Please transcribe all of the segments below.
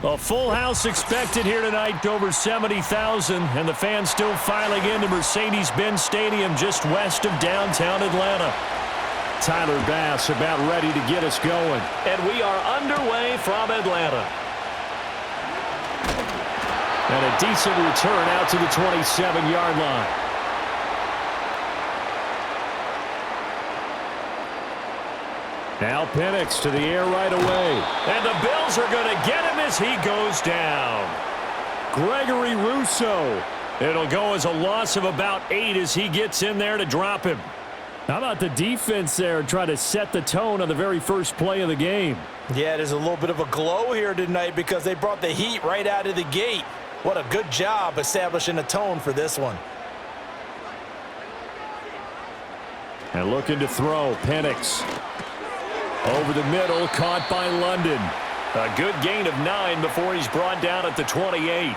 A full house expected here tonight, over 70,000, and the fans still filing into Mercedes-Benz Stadium just west of downtown Atlanta. Tyler Bass about ready to get us going. And we are underway from Atlanta. And a decent return out to the 27-yard line. Now Penix to the air right away. And the Bills are going to get him as he goes down. Gregory Rousseau. It'll go as a loss of about 8 as he gets in there to drop him. How about the defense there try to set the tone on the very first play of the game? Yeah, there's a little bit of a glow here tonight because they brought the heat right out of the gate. What a good job establishing a tone for this one. And looking to throw, Penix. Over the middle, caught by London. A good gain of 9 before he's brought down at the 28.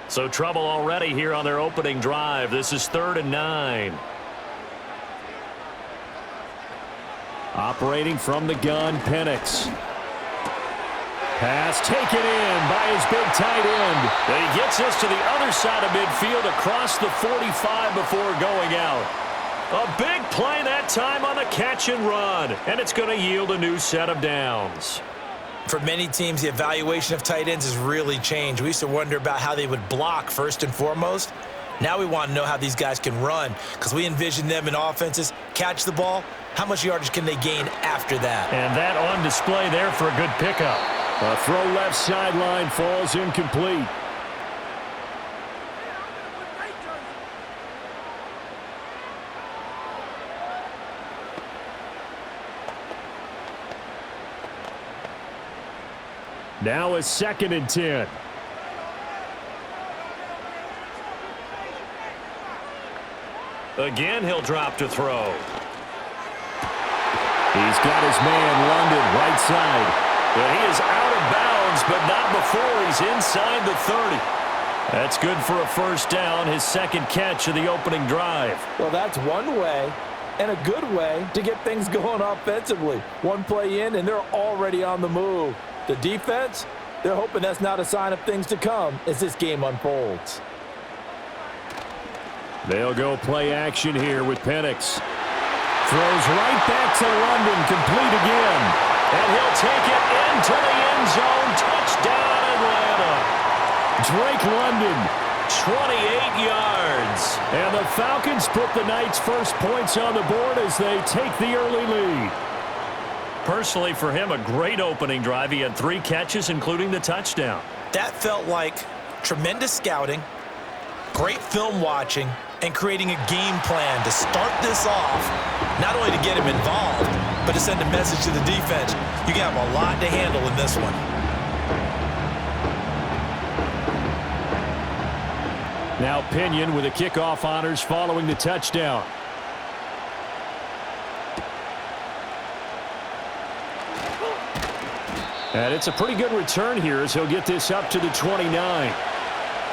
So trouble already here on their opening drive. This is 3rd and 9. Operating from the gun, Penix. Pass taken in by his big tight end. And he gets us to the other side of midfield across the 45 before going out. A big play that time on the catch and run. And it's going to yield a new set of downs. For many teams, the evaluation of tight ends has really changed. We used to wonder about how they would block first and foremost. Now we want to know how these guys can run because we envision them in offenses, catch the ball. How much yardage can they gain after that? And that on display there for a good pickup. A throw left sideline falls incomplete. Now a 2nd and 10. Again, he'll drop to throw. He's got his man, London, right side. But he is out of bounds, but not before he's inside the 30. That's good for a first down, his 2nd catch of the opening drive. Well, that's one way and a good way to get things going offensively. One play in, and they're already on the move. The defense, they're hoping that's not a sign of things to come as this game unfolds. They'll go play action here with Penix. Throws right back to London, complete again. And he'll take it into the end zone. Touchdown, Atlanta. Drake London. 28 yards. And the Falcons put the night's first points on the board as they take the early lead. Personally, for him, a great opening drive. He had 3 catches, including the touchdown. That felt like tremendous scouting, great film watching, and creating a game plan to start this off, not only to get him involved, but to send a message to the defense. You got a lot to handle in this one. Now Pinion with the kickoff honors following the touchdown. And it's a pretty good return here as he'll get this up to the 29.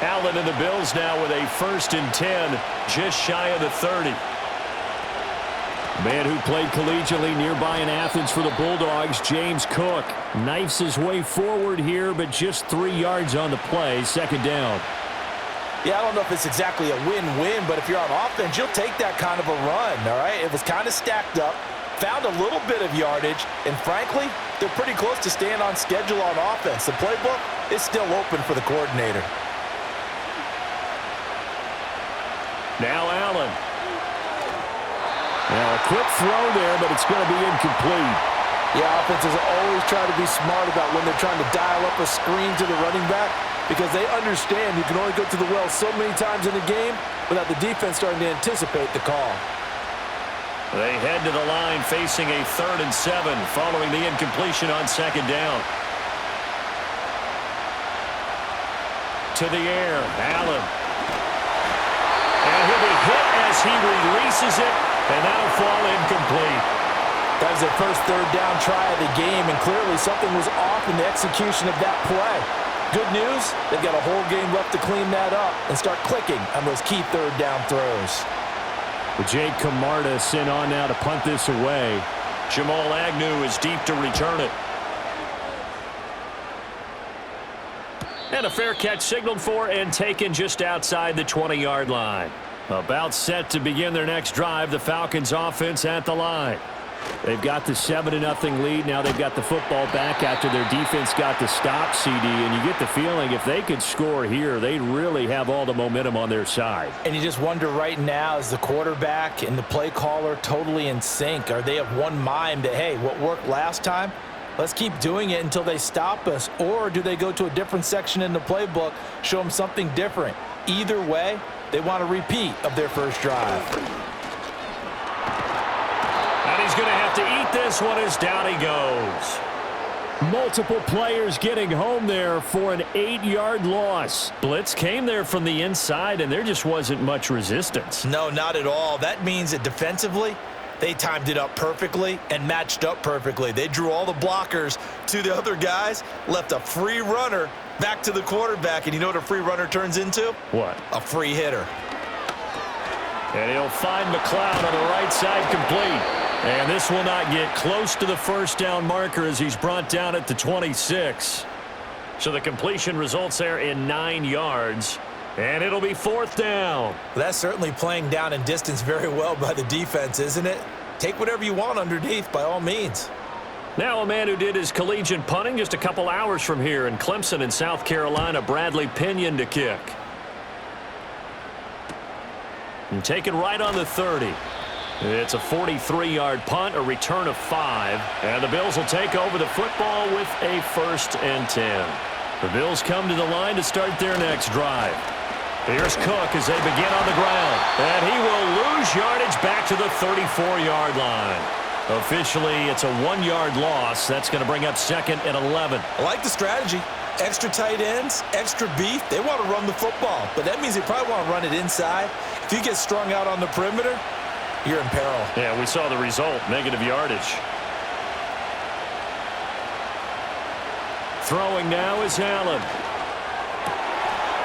Allen and the Bills now with a 1st and 10, just shy of the 30. Man who played collegiately nearby in Athens for the Bulldogs, James Cook, knifes his way forward here, but just 3 yards on the play, 2nd down. Yeah, I don't know if it's exactly a win-win, but if you're on offense, you'll take that kind of a run, all right? It was kind of stacked up, found a little bit of yardage, and frankly, they're pretty close to staying on schedule on offense. The playbook is still open for the coordinator. Now Allen. Now a quick throw there, but it's going to be incomplete. Yeah, offenses always try to be smart about when they're trying to dial up a screen to the running back because they understand you can only go to the well so many times in the game without the defense starting to anticipate the call. They head to the line facing a 3rd and 7 following the incompletion on 2nd down. To the air, Allen. And he'll be hit as he releases it, and that'll fall incomplete. That was their first 3rd down try of the game, and clearly something was off in the execution of that play. Good news, they've got a whole game left to clean that up and start clicking on those key third down throws. Jake Camarda sent on now to punt this away. Jamal Agnew is deep to return it. And a fair catch signaled for and taken just outside the 20-yard line. About set to begin their next drive, the Falcons offense at the line. They've got the 7-0 lead. Now they've got the football back after their defense got the stop, CD. And you get the feeling if they could score here, they really have all the momentum on their side. And you just wonder right now, is the quarterback and the play caller totally in sync? Are they of one mind that, hey, what worked last time, let's keep doing it until they stop us? Or do they go to a different section in the playbook, show them something different? Either way, they want a repeat of their first drive. And he's going to have to eat this one as down he goes. Multiple players getting home there for an 8-yard loss. Blitz came there from the inside, and there just wasn't much resistance. No, not at all. That means that defensively, they timed it up perfectly and matched up perfectly. They drew all the blockers to the other guys, left a free runner back to the quarterback, and you know what a free runner turns into? What? A free hitter. And he'll find McLeod on the right side complete. And this will not get close to the first down marker as he's brought down at the 26. So the completion results there in 9 yards. And it'll be 4th down. That's certainly playing down in distance very well by the defense, isn't it? Take whatever you want underneath by all means. Now a man who did his collegiate punting just a couple hours from here in Clemson in South Carolina, Bradley Pinion to kick. And taken right on the 30. It's a 43-yard punt, a return of 5. And the Bills will take over the football with a 1st and 10. The Bills come to the line to start their next drive. Here's Cook as they begin on the ground. And he will lose yardage back to the 34-yard line. Officially, it's a 1-yard loss. That's going to bring up 2nd and 11. I like the strategy. Extra tight ends, extra beef. They want to run the football, but that means they probably want to run it inside. If you get strung out on the perimeter, you're in peril. Yeah, we saw the result, negative yardage. Throwing now is Allen.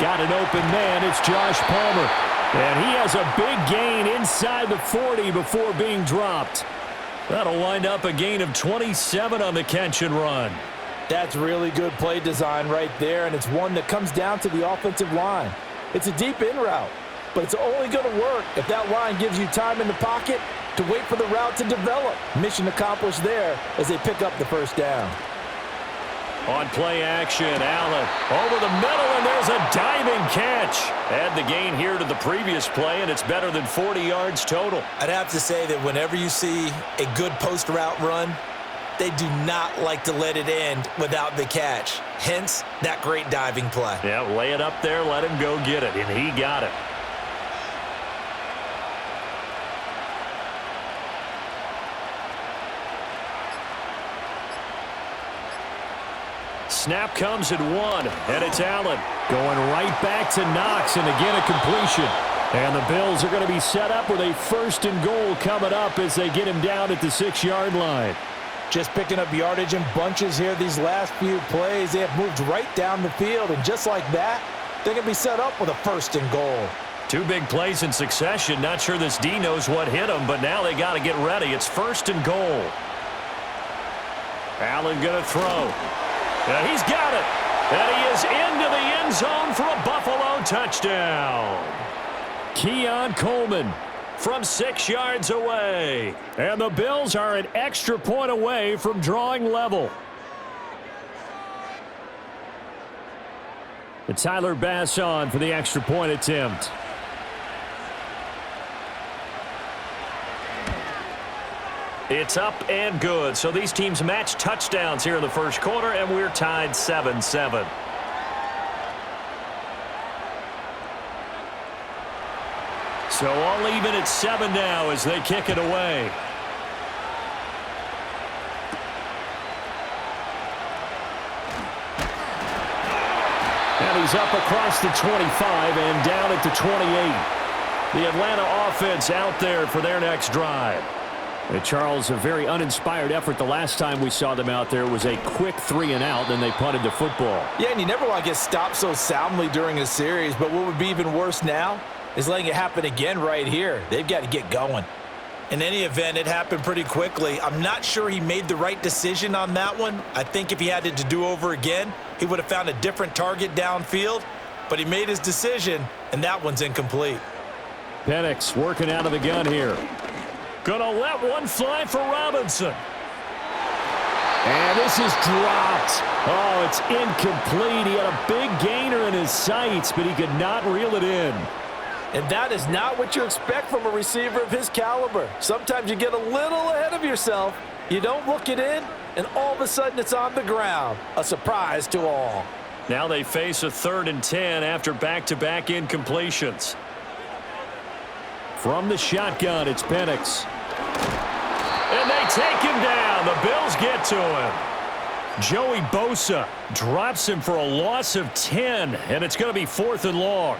Got an open man. It's Josh Palmer. And he has a big gain inside the 40 before being dropped. That'll wind up a gain of 27 on the catch and run. That's really good play design right there, and it's one that comes down to the offensive line. It's a deep in route, but it's only going to work if that line gives you time in the pocket to wait for the route to develop. Mission accomplished there as they pick up the first down. On play action, Allen over the middle, and there's a diving catch. Add the gain here to the previous play, and it's better than 40 yards total. I'd have to say that whenever you see a good post route run, they do not like to let it end without the catch. Hence, that great diving play. Yeah, lay it up there, let him go get it, and he got it. Snap comes at 1, and it's Allen. Going right back to Knox, and again a completion. And the Bills are going to be set up with a 1st and goal coming up as they get him down at the 6-yard line. Just picking up yardage in bunches here these last few plays. They have moved right down the field, and just like that, they're going to be set up with a 1st and goal. 2 big plays in succession. Not sure this D knows what hit him, but now they got to get ready. It's 1st and goal. Allen going to throw. And he's got it. And he is into the end zone for a Buffalo touchdown. Keon Coleman from 6 yards away. And the Bills are an extra point away from drawing level. And Tyler Bass on for the extra point attempt. It's up and good. So these teams match touchdowns here in the first quarter, and we're tied 7-7. So all even at 7 now as they kick it away. And he's up across the 25 and down at the 28. The Atlanta offense out there for their next drive. Charles, a very uninspired effort. The last time we saw them out there was a quick 3-and-out, then they punted the football. Yeah, and you never want to get stopped so soundly during a series, but what would be even worse now is letting it happen again right here. They've got to get going. In any event, it happened pretty quickly. I'm not sure he made the right decision on that one. I think if he had it to do over again, he would have found a different target downfield, but he made his decision, and that one's incomplete. Penix working out of the gun here. Gonna let one fly for Robinson. And this is dropped. Oh, it's incomplete. He had a big gainer in his sights, but he could not reel it in. And that is not what you expect from a receiver of his caliber. Sometimes you get a little ahead of yourself. You don't look it in, and all of a sudden it's on the ground. A surprise to all. Now they face a 3rd and 10 after back-to-back incompletions. From the shotgun, it's Penix. And they take him down. The Bills get to him. Joey Bosa drops him for a loss of 10, and it's going to be 4th and long.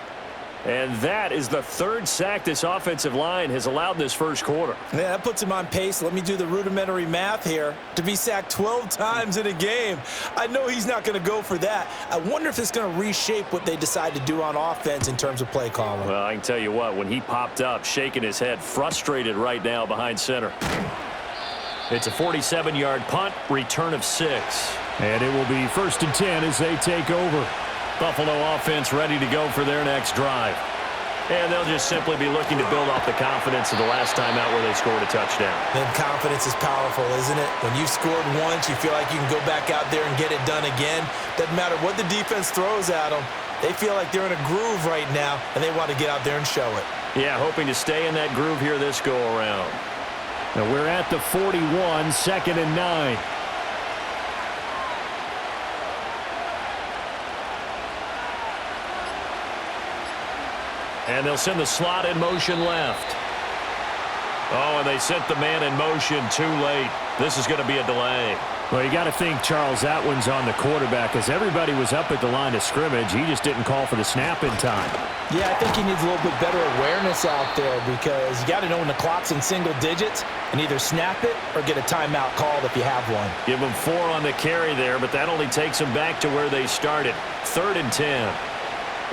And that is the 3rd sack this offensive line has allowed this first quarter. Yeah, that puts him on pace. Let me do the rudimentary math here. To be sacked 12 times in a game, I know he's not going to go for that. I wonder if it's going to reshape what they decide to do on offense in terms of play calling. Well, I can tell you what, when he popped up, shaking his head, frustrated right now behind center. It's a 47-yard punt, return of 6. And it will be 1st and 10 as they take over. Buffalo offense ready to go for their next drive. And they'll just simply be looking to build off the confidence of the last time out where they scored a touchdown. And confidence is powerful, isn't it? When you've scored once, you feel like you can go back out there and get it done again. Doesn't matter what the defense throws at them. They feel like they're in a groove right now, and they want to get out there and show it. Yeah, hoping to stay in that groove here this go-around. Now we're at the 41, 2nd and 9. And they'll send the slot in motion left. Oh, and they sent the man in motion too late. This is going to be a delay. Well, you got to think, Charles, that one's on the quarterback as everybody was up at the line of scrimmage. He just didn't call for the snap in time. Yeah, I think he needs a little bit better awareness out there because you got to know when the clock's in single digits and either snap it or get a timeout called if you have one. Give them 4 on the carry there, but that only takes them back to where they started. 3rd and 10.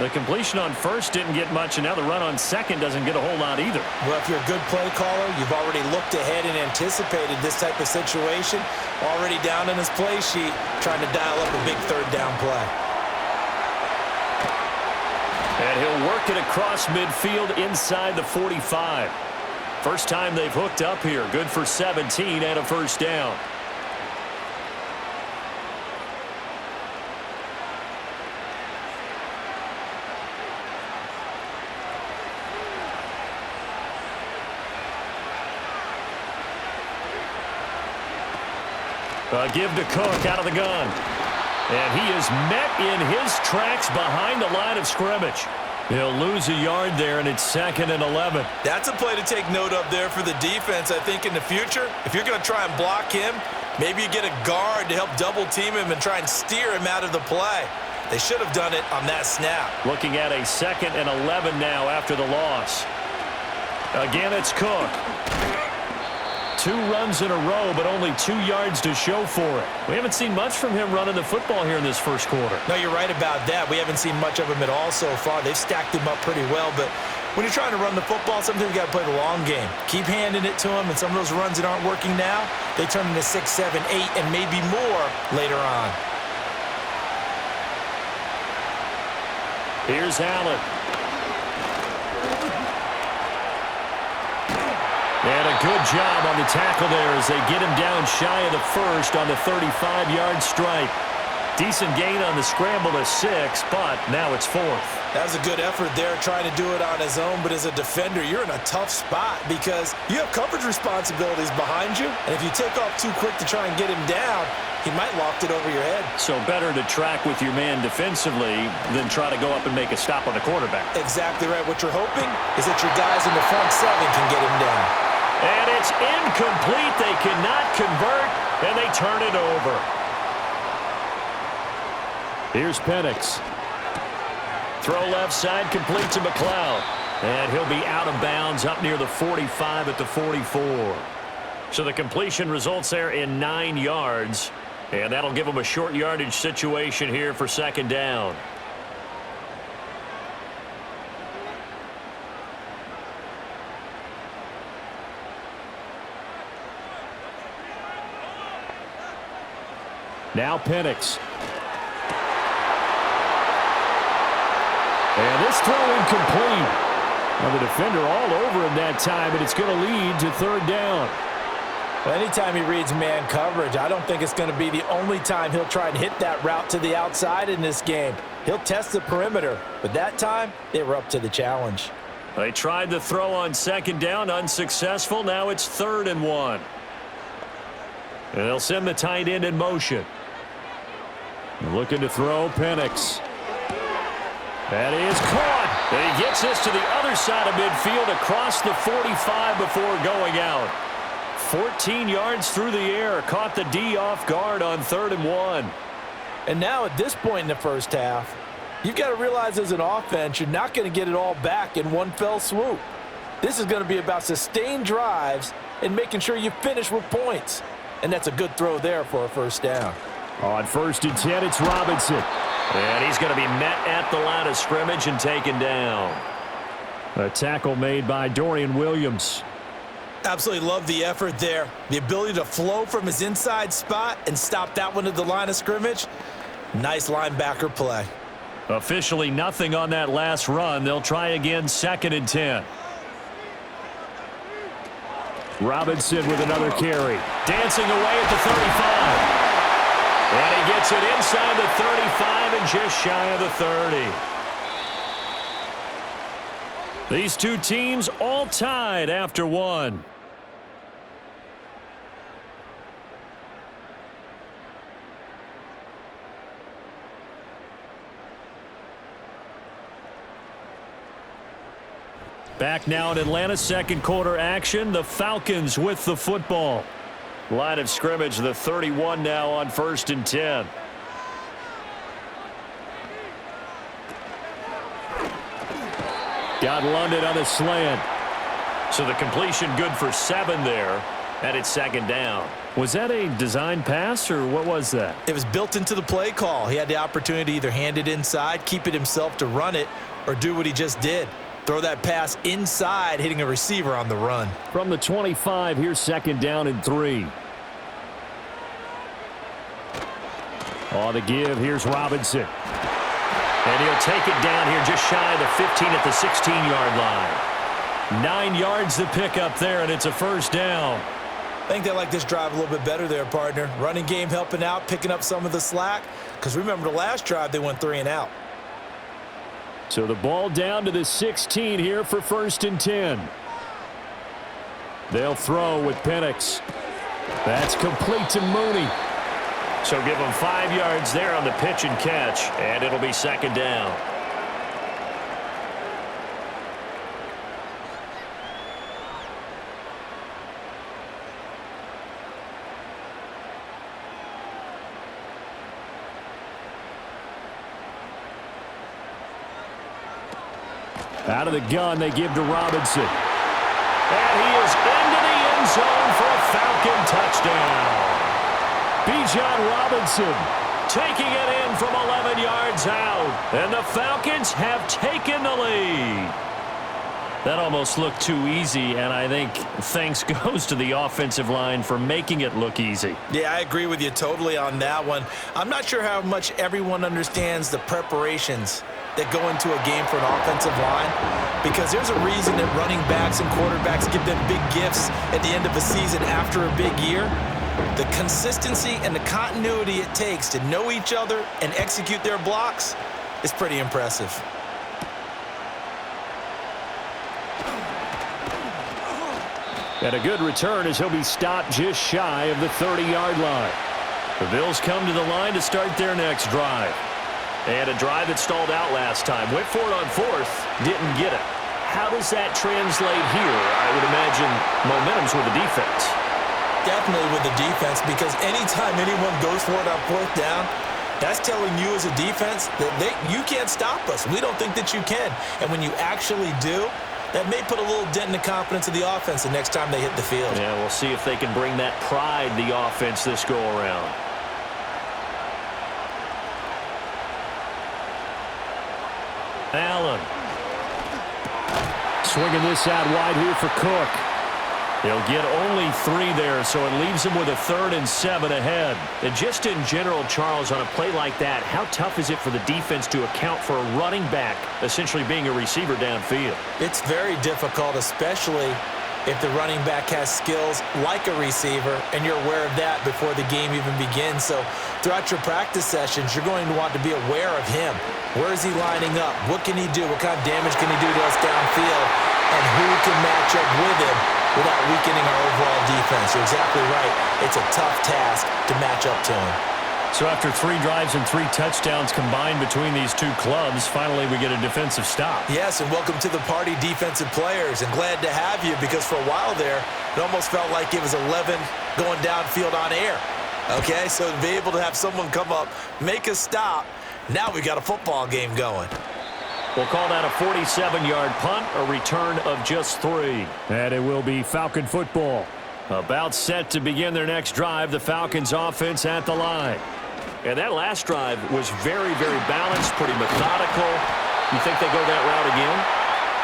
The completion on 1st didn't get much, and now the run on 2nd doesn't get a whole lot either. Well, if you're a good play caller, you've already looked ahead and anticipated this type of situation. Already down in his play sheet, trying to dial up a big 3rd down play. And he'll work it across midfield inside the 45. First time they've hooked up here. Good for 17 and a 1st down. Give to Cook out of the gun. And he is met in his tracks behind the line of scrimmage. He'll lose a yard there, and it's 2nd and 11. That's a play to take note of there for the defense, I think, in the future. If you're going to try and block him, maybe you get a guard to help double-team him and try and steer him out of the play. They should have done it on that snap. Looking at a 2nd and 11 now after the loss. Again, it's Cook. 2 runs in a row, but only 2 yards to show for it. We haven't seen much from him running the football here in this first quarter. No, you're right about that. We haven't seen much of him at all so far. They've stacked him up pretty well, but when you're trying to run the football, sometimes you got to play the long game. Keep handing it to him, and some of those runs that aren't working now, they turn into 6, 7, 8, and maybe more later on. Here's Allen. And a good job on the tackle there as they get him down shy of the 1st on the 35-yard strike. Decent gain on the scramble to 6, but now it's 4th. That was a good effort there trying to do it on his own, but as a defender, you're in a tough spot because you have coverage responsibilities behind you, and if you take off too quick to try and get him down, he might loft it over your head. So better to track with your man defensively than try to go up and make a stop on the quarterback. Exactly right. What you're hoping is that your guys in the front 7 can get him down. And it's incomplete. They cannot convert, and they turn it over. Here's Penix. Throw left side, complete to McLeod. And he'll be out of bounds up near the 45 at the 44. So the completion results there in 9 yards. And that'll give them a short yardage situation here for second down. Now Penix. And this throw incomplete. Well, the defender all over him that time, and it's going to lead to third down. Well, anytime he reads man coverage, I don't think it's going to be the only time he'll try and hit that route to the outside in this game. He'll test the perimeter, but that time they were up to the challenge. They tried the throw on second down, unsuccessful. Now it's 3rd and 1. And they'll send the tight end in motion. Looking to throw, Penix. That is caught. And he gets this to the other side of midfield across the 45 before going out. 14 yards through the air. Caught the D off guard on 3rd and 1. And now at this point in the first half, you've got to realize as an offense, you're not going to get it all back in one fell swoop. This is going to be about sustained drives and making sure you finish with points. And that's a good throw there for a first down. On 1st and 10, it's Robinson. And he's going to be met at the line of scrimmage and taken down. A tackle made by Dorian Williams. Absolutely love the effort there. The ability to flow from his inside spot and stop that one at the line of scrimmage. Nice linebacker play. Officially nothing on that last run. They'll try again, 2nd and 10. Robinson with another carry. Dancing away at the 35. And he gets it inside the 35 and just shy of the 30. These two teams all tied after one. Back now in Atlanta, second quarter action. The Falcons with the football. Line of scrimmage, the 31 now on 1st and 10. Got London on a slant. So the completion good for 7 there, and it's 2nd down. Was that a design pass, or what was that? It was built into the play call. He had the opportunity to either hand it inside, keep it himself to run it, or do what he just did. Throw that pass inside, hitting a receiver on the run. From the 25, here's 2nd down and 3. On the give, here's Robinson. And he'll take it down here just shy of the 15 at the 16-yard line. 9 yards to pick up there, and it's a first down. I think they like this drive a little bit better there, partner. Running game helping out, picking up some of the slack. Because remember the last drive, they went 3 and out. So the ball down to the 16 here for 1st and 10. They'll throw with Penix. That's complete to Mooney. So give them 5 yards there on the pitch and catch, and it'll be 2nd down. Out of the gun, they give to Robinson. And he is into the end zone for a Falcon touchdown. Bijan Robinson taking it in from 11 yards out. And the Falcons have taken the lead. That almost looked too easy, and I think thanks goes to the offensive line for making it look easy. Yeah, I agree with you totally on that one. I'm not sure how much everyone understands the preparations that go into a game for an offensive line, because there's a reason that running backs and quarterbacks give them big gifts at the end of a season after a big year. The consistency and the continuity it takes to know each other and execute their blocks is pretty impressive. And a good return as he'll be stopped just shy of the 30-yard line. The Bills come to the line to start their next drive. And a drive that stalled out last time. Went for it on 4th, didn't get it. How does that translate here? I would imagine momentum's with the defense. Definitely with the defense, because anytime anyone goes for it on 4th down, that's telling you as a defense that you can't stop us. We don't think that you can. And when you actually do, that may put a little dent in the confidence of the offense the next time they hit the field. Yeah, we'll see if they can bring that pride to the offense this go-around. Allen. Swinging this out wide here for Cook. They'll get only 3 there, so it leaves them with a 3rd and 7 ahead. And just in general, Charles, on a play like that, how tough is it for the defense to account for a running back essentially being a receiver downfield? It's very difficult, especially if the running back has skills like a receiver, and you're aware of that before the game even begins. So throughout your practice sessions, you're going to want to be aware of him. Where is he lining up? What can he do? What kind of damage can he do to us downfield? And who can match up with him without weakening our overall defense? You're exactly right. It's a tough task to match up to him. So after 3 drives and 3 touchdowns combined between these two clubs, finally we get a defensive stop. Yes, and welcome to the party, defensive players. And glad to have you, because for a while there, it almost felt like it was 11 going downfield on air. Okay, so to be able to have someone come up, make a stop, now we got a football game going. We'll call that a 47-yard punt, a return of just 3. And it will be Falcon football. About set to begin their next drive, the Falcons offense at the line. And that last drive was very, very balanced, pretty methodical. You think they go that route again?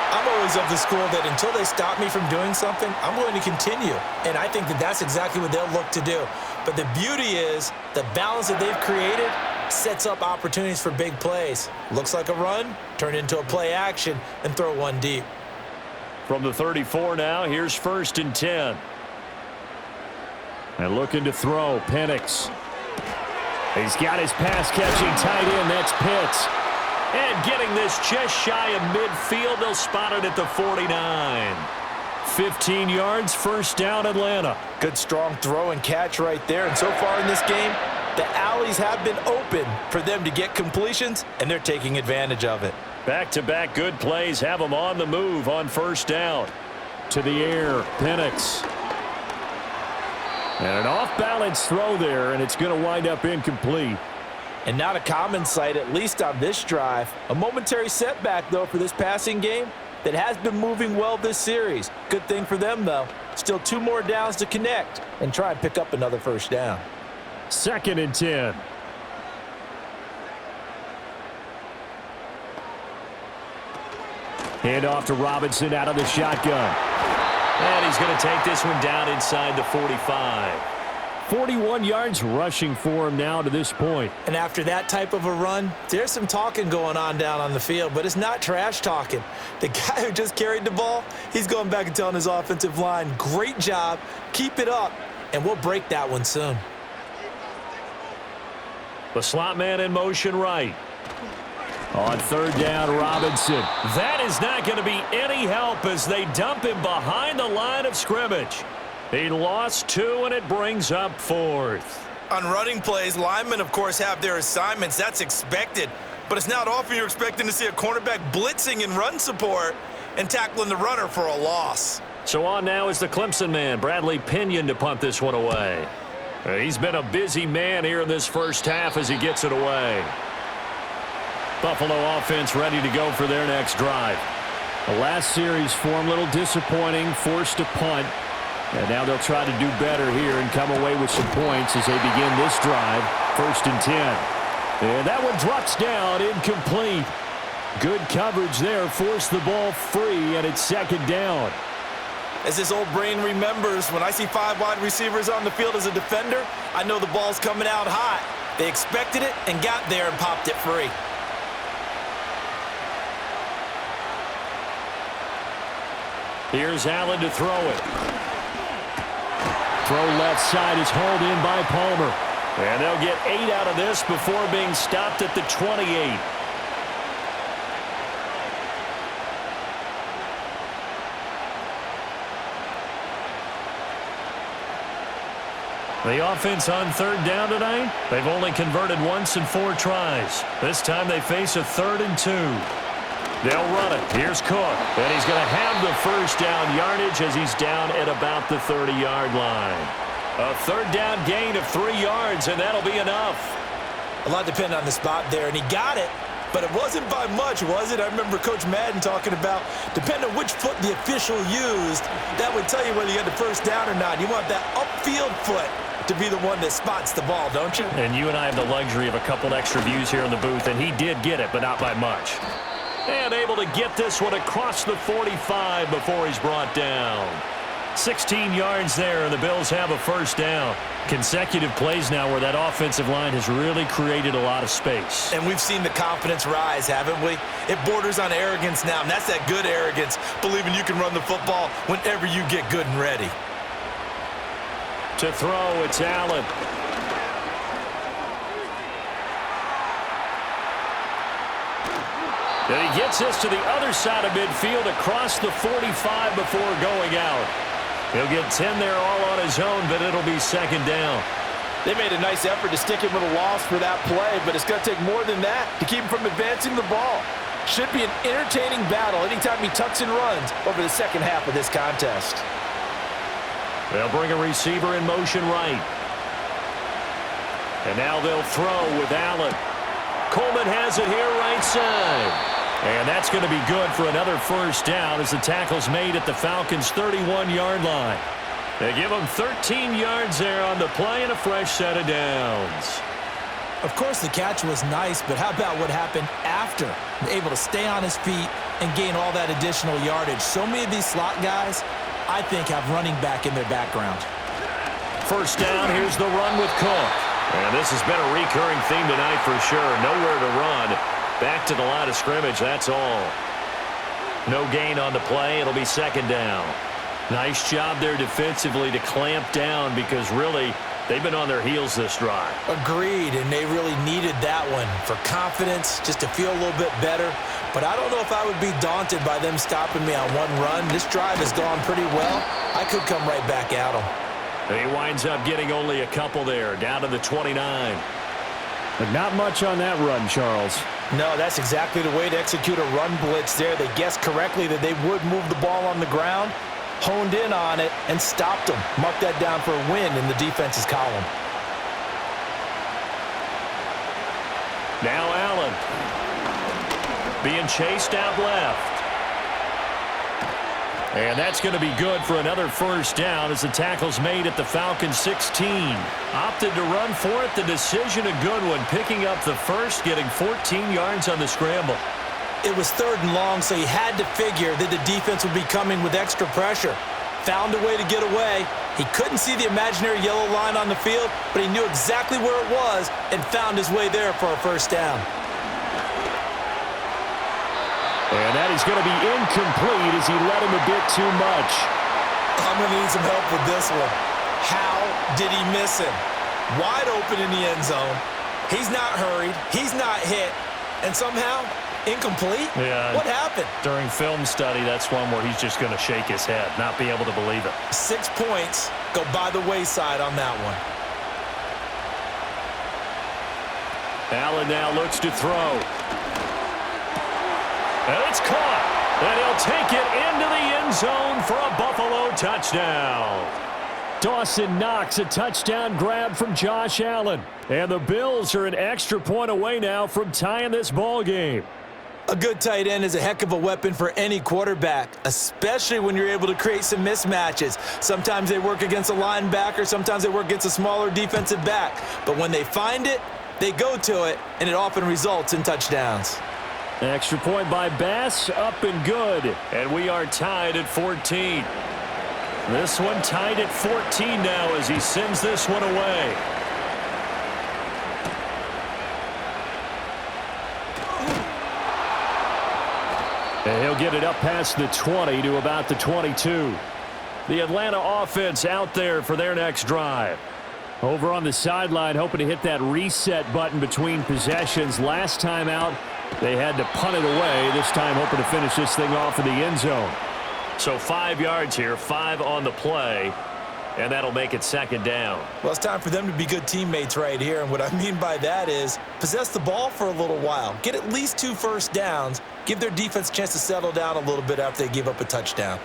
I'm always of the school that until they stop me from doing something, I'm going to continue. And I think that that's exactly what they'll look to do. But the beauty is the balance that they've created sets up opportunities for big plays. Looks like a run, turn into a play action, and throw one deep. From the 34 now, here's 1st and 10. And looking to throw, Penix. He's got his pass-catching tight end. That's Pitts. And getting this just shy of midfield, they'll spot it at the 49. 15 yards, 1st down, Atlanta. Good strong throw and catch right there. And so far in this game, the alleys have been open for them to get completions, and they're taking advantage of it. Back-to-back good plays have them on the move on 1st down. To the air, Penix. And an off-balance throw there, and it's going to wind up incomplete. And not a common sight, at least on this drive. A momentary setback, though, for this passing game that has been moving well this series. Good thing for them, though. Still 2 more downs to connect and try and pick up another 1st down. 2nd and 10. Hand off to Robinson out of the shotgun. And he's going to take this one down inside the 45. 41 yards rushing for him now to this point. And after that type of a run, there's some talking going on down on the field, but it's not trash talking. The guy who just carried the ball, he's going back and telling his offensive line, great job, keep it up, and we'll break that one soon. The slot man in motion right. On 3rd down, Robinson. That is not going to be any help as they dump him behind the line of scrimmage. He lost 2, and it brings up 4th. On running plays, linemen, of course, have their assignments. That's expected. But it's not often you're expecting to see a cornerback blitzing in run support and tackling the runner for a loss. So on now is the Clemson man, Bradley Pinion, to punt this one away. He's been a busy man here in this 1st half as he gets it away. Buffalo offense ready to go for their next drive. The last series form a little disappointing, forced to punt. And now they'll try to do better here and come away with some points as they begin this drive. 1st and 10. And that one drops down, incomplete. Good coverage there, forced the ball free, and it's 2nd down. As this old brain remembers, when I see 5 wide receivers on the field as a defender, I know the ball's coming out hot. They expected it and got there and popped it free. Here's Allen to throw it. Throw left side is hauled in by Palmer. And they'll get 8 out of this before being stopped at the 28. The offense on 3rd down tonight, they've only converted once in 4 tries. This time they face a 3rd and 2. They'll run it. Here's Cook. And he's going to have the 1st down yardage as he's down at about the 30-yard line. A 3rd down gain of 3 yards, and that'll be enough. A lot depend on the spot there, and he got it, but it wasn't by much, was it? I remember Coach Madden talking about, depending on which foot the official used, that would tell you whether you had the first down or not. You want that upfield foot to be the one that spots the ball, don't you? And you and I have the luxury of a couple extra views here in the booth, and he did get it, but not by much. And able to get this one across the 45 before he's brought down. 16 yards there, and the Bills have a first down. Consecutive plays now where that offensive line has really created a lot of space. And we've seen the confidence rise, haven't we? It borders on arrogance now, and that's that good arrogance, believing you can run the football whenever you get good and ready. To throw, it's Allen. And he gets this to the other side of midfield across the 45 before going out. He'll get 10 there all on his own, but it'll be second down. They made a nice effort to stick him with a loss for that play, but it's going to take more than that to keep him from advancing the ball. Should be an entertaining battle anytime he tucks and runs over the second half of this contest. They'll bring a receiver in motion right. And now they'll throw with Allen. Coleman has it here right side. And that's going to be good for another first down as the tackle's made at the Falcons' 31-yard line. They give him 13 yards there on the play and a fresh set of downs. Of course, the catch was nice, but how about what happened after? Able to stay on his feet and gain all that additional yardage. So many of these slot guys, I think, have running back in their background. First down, here's the run with Cook. And this has been a recurring theme tonight for sure. Nowhere to run. Back to the line of scrimmage, that's all. No gain on the play. It'll be second down. Nice job there defensively to clamp down because really they've been on their heels this drive. Agreed, and they really needed that one for confidence, just to feel a little bit better. But I don't know if I would be daunted by them stopping me on one run. This drive has gone pretty well. I could come right back at them. He winds up getting only a couple there, down to the 29. But not much on that run, Charles. No, that's exactly the way to execute a run blitz there. They guessed correctly that they would move the ball on the ground, honed in on it, and stopped them. Mark that down for a win in the defense's column. Now Allen. Being chased out left. And that's going to be good for another first down as the tackle's made at the Falcons' 16. Opted to run for it. The decision a good one. Picking up the first, getting 14 yards on the scramble. It was third and long, so he had to figure that the defense would be coming with extra pressure. Found a way to get away. He couldn't see the imaginary yellow line on the field, but he knew exactly where it was and found his way there for a first down. And that is going to be incomplete as he led him a bit too much. I'm going to need some help with this one. How did he miss him? Wide open in the end zone. He's not hurried. He's not hit. And somehow, incomplete? Yeah. What happened? During film study, that's one where he's just going to shake his head, not be able to believe it. 6 points go by the wayside on that one. Allen now looks to throw. And it's caught. And he'll take it into the end zone for a Buffalo touchdown. Dawson Knox, a touchdown grab from Josh Allen. And the Bills are an extra point away now from tying this ball game. A good tight end is a heck of a weapon for any quarterback, especially when you're able to create some mismatches. Sometimes they work against a linebacker, sometimes they work against a smaller defensive back. But when they find it, they go to it, and it often results in touchdowns. Extra point by Bass, up and good. And we are tied at 14. This one tied at 14 now as he sends this one away. And he'll get it up past the 20 to about the 22. The Atlanta offense out there for their next drive. Over on the sideline, hoping to hit that reset button between possessions. Last time out, they had to punt it away. This time hoping to finish this thing off in the end zone. So 5 yards here, 5 on the play, and that'll make it second down. Well, it's time for them to be good teammates right here, and what I mean by that is possess the ball for a little while. Get at least 2 first downs. Give their defense a chance to settle down a little bit after they give up a touchdown.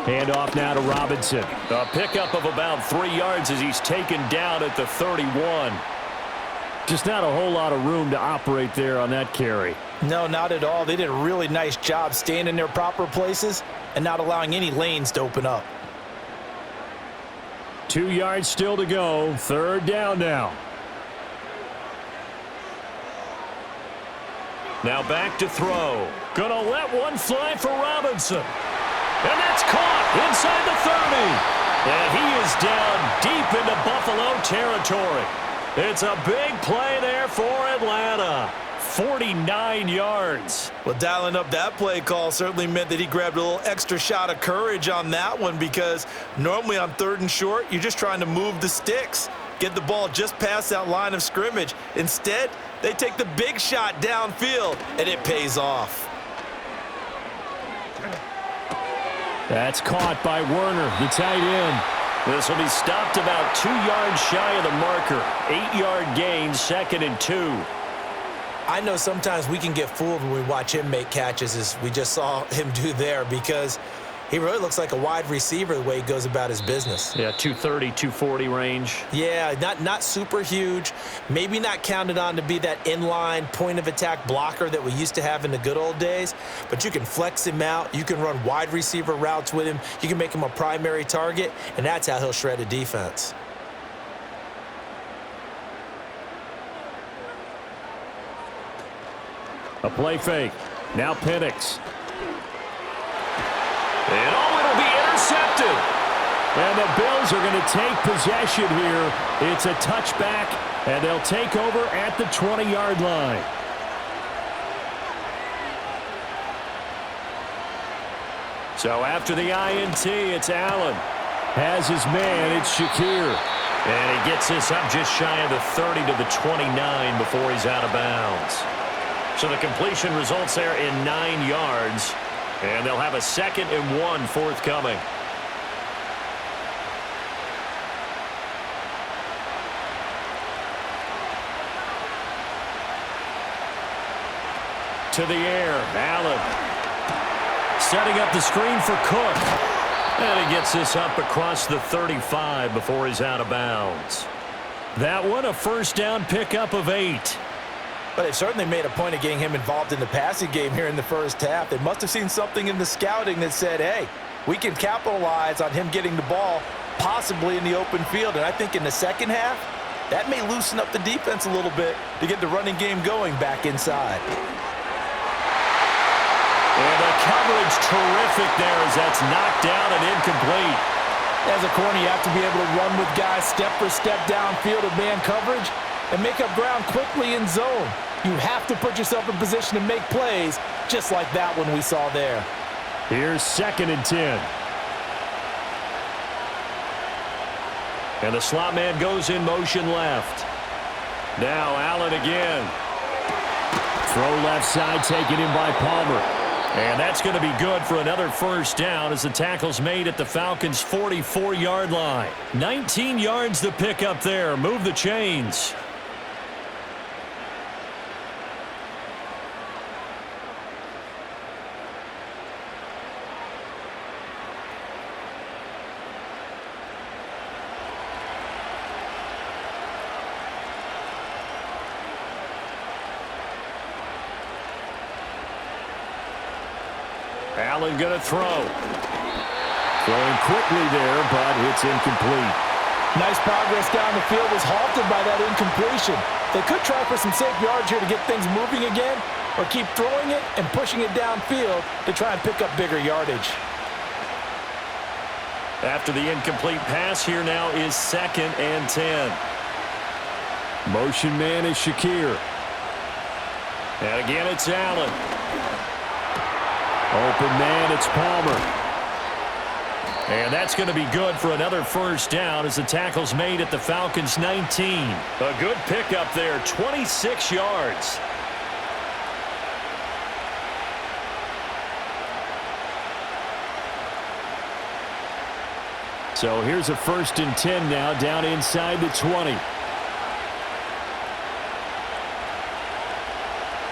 Handoff now to Robinson. A pickup of about 3 yards as he's taken down at the 31. Just not a whole lot of room to operate there on that carry. No, not at all. They did a really nice job staying in their proper places and not allowing any lanes to open up. 2 yards still to go. 3rd down now. Now back to throw. Gonna let one fly for Robinson. And that's caught inside the 30. And he is down deep into Buffalo territory. It's a big play there for Atlanta. 49 yards. Well, dialing up that play call certainly meant that he grabbed a little extra shot of courage on that one, because normally on 3rd and short, you're just trying to move the sticks, get the ball just past that line of scrimmage. Instead, they take the big shot downfield, and it pays off. That's caught by Werner, the tight end. This will be stopped about 2 yards shy of the marker. 8-yard gain, 2nd and 2. I know sometimes we can get fooled when we watch him make catches, as we just saw him do there, because he really looks like a wide receiver the way he goes about his business. Yeah, 230, 240 range. Yeah, not super huge. Maybe not counted on to be that inline point-of-attack blocker that we used to have in the good old days, but you can flex him out. You can run wide receiver routes with him. You can make him a primary target, and that's how he'll shred a defense. A play fake. Now Penix. And it'll be intercepted. And the Bills are going to take possession here. It's a touchback, and they'll take over at the 20-yard line. So after the INT, it's Allen. Has his man, it's Shakir. And he gets this up just shy of the 30 to the 29 before he's out of bounds. So the completion results there in 9 yards. And they'll have a 2nd and 1 forthcoming. To the air, Allen. Setting up the screen for Cook. And he gets this up across the 35 before he's out of bounds. That one, a 1st down pickup of 8. But they've certainly made a point of getting him involved in the passing game here in the 1st half. They must have seen something in the scouting that said, hey, we can capitalize on him getting the ball possibly in the open field. And I think in the 2nd half, that may loosen up the defense a little bit to get the running game going back inside. And the coverage terrific there as that's knocked down and incomplete. As a corner, you have to be able to run with guys step for step downfield of man coverage and make up ground quickly in zone. You have to put yourself in position to make plays, just like that one we saw there. Here's 2nd and 10. And the slot man goes in motion left. Now Allen again. Throw left side taken in by Palmer. And that's going to be good for another 1st down as the tackle's made at the Falcons' 44-yard line. 19 yards to pick up there. Move the chains. Allen going to throw. Throwing quickly there, but it's incomplete. Nice progress down the field was halted by that incompletion. They could try for some safe yards here to get things moving again, or keep throwing it and pushing it downfield to try and pick up bigger yardage. After the incomplete pass, here now is 2nd and 10. Motion man is Shakir. And again, it's Allen. Open man, it's Palmer. And that's going to be good for another 1st down as the tackle's made at the Falcons' 19. A good pickup there, 26 yards. So here's a 1st and 10 now, down inside the 20.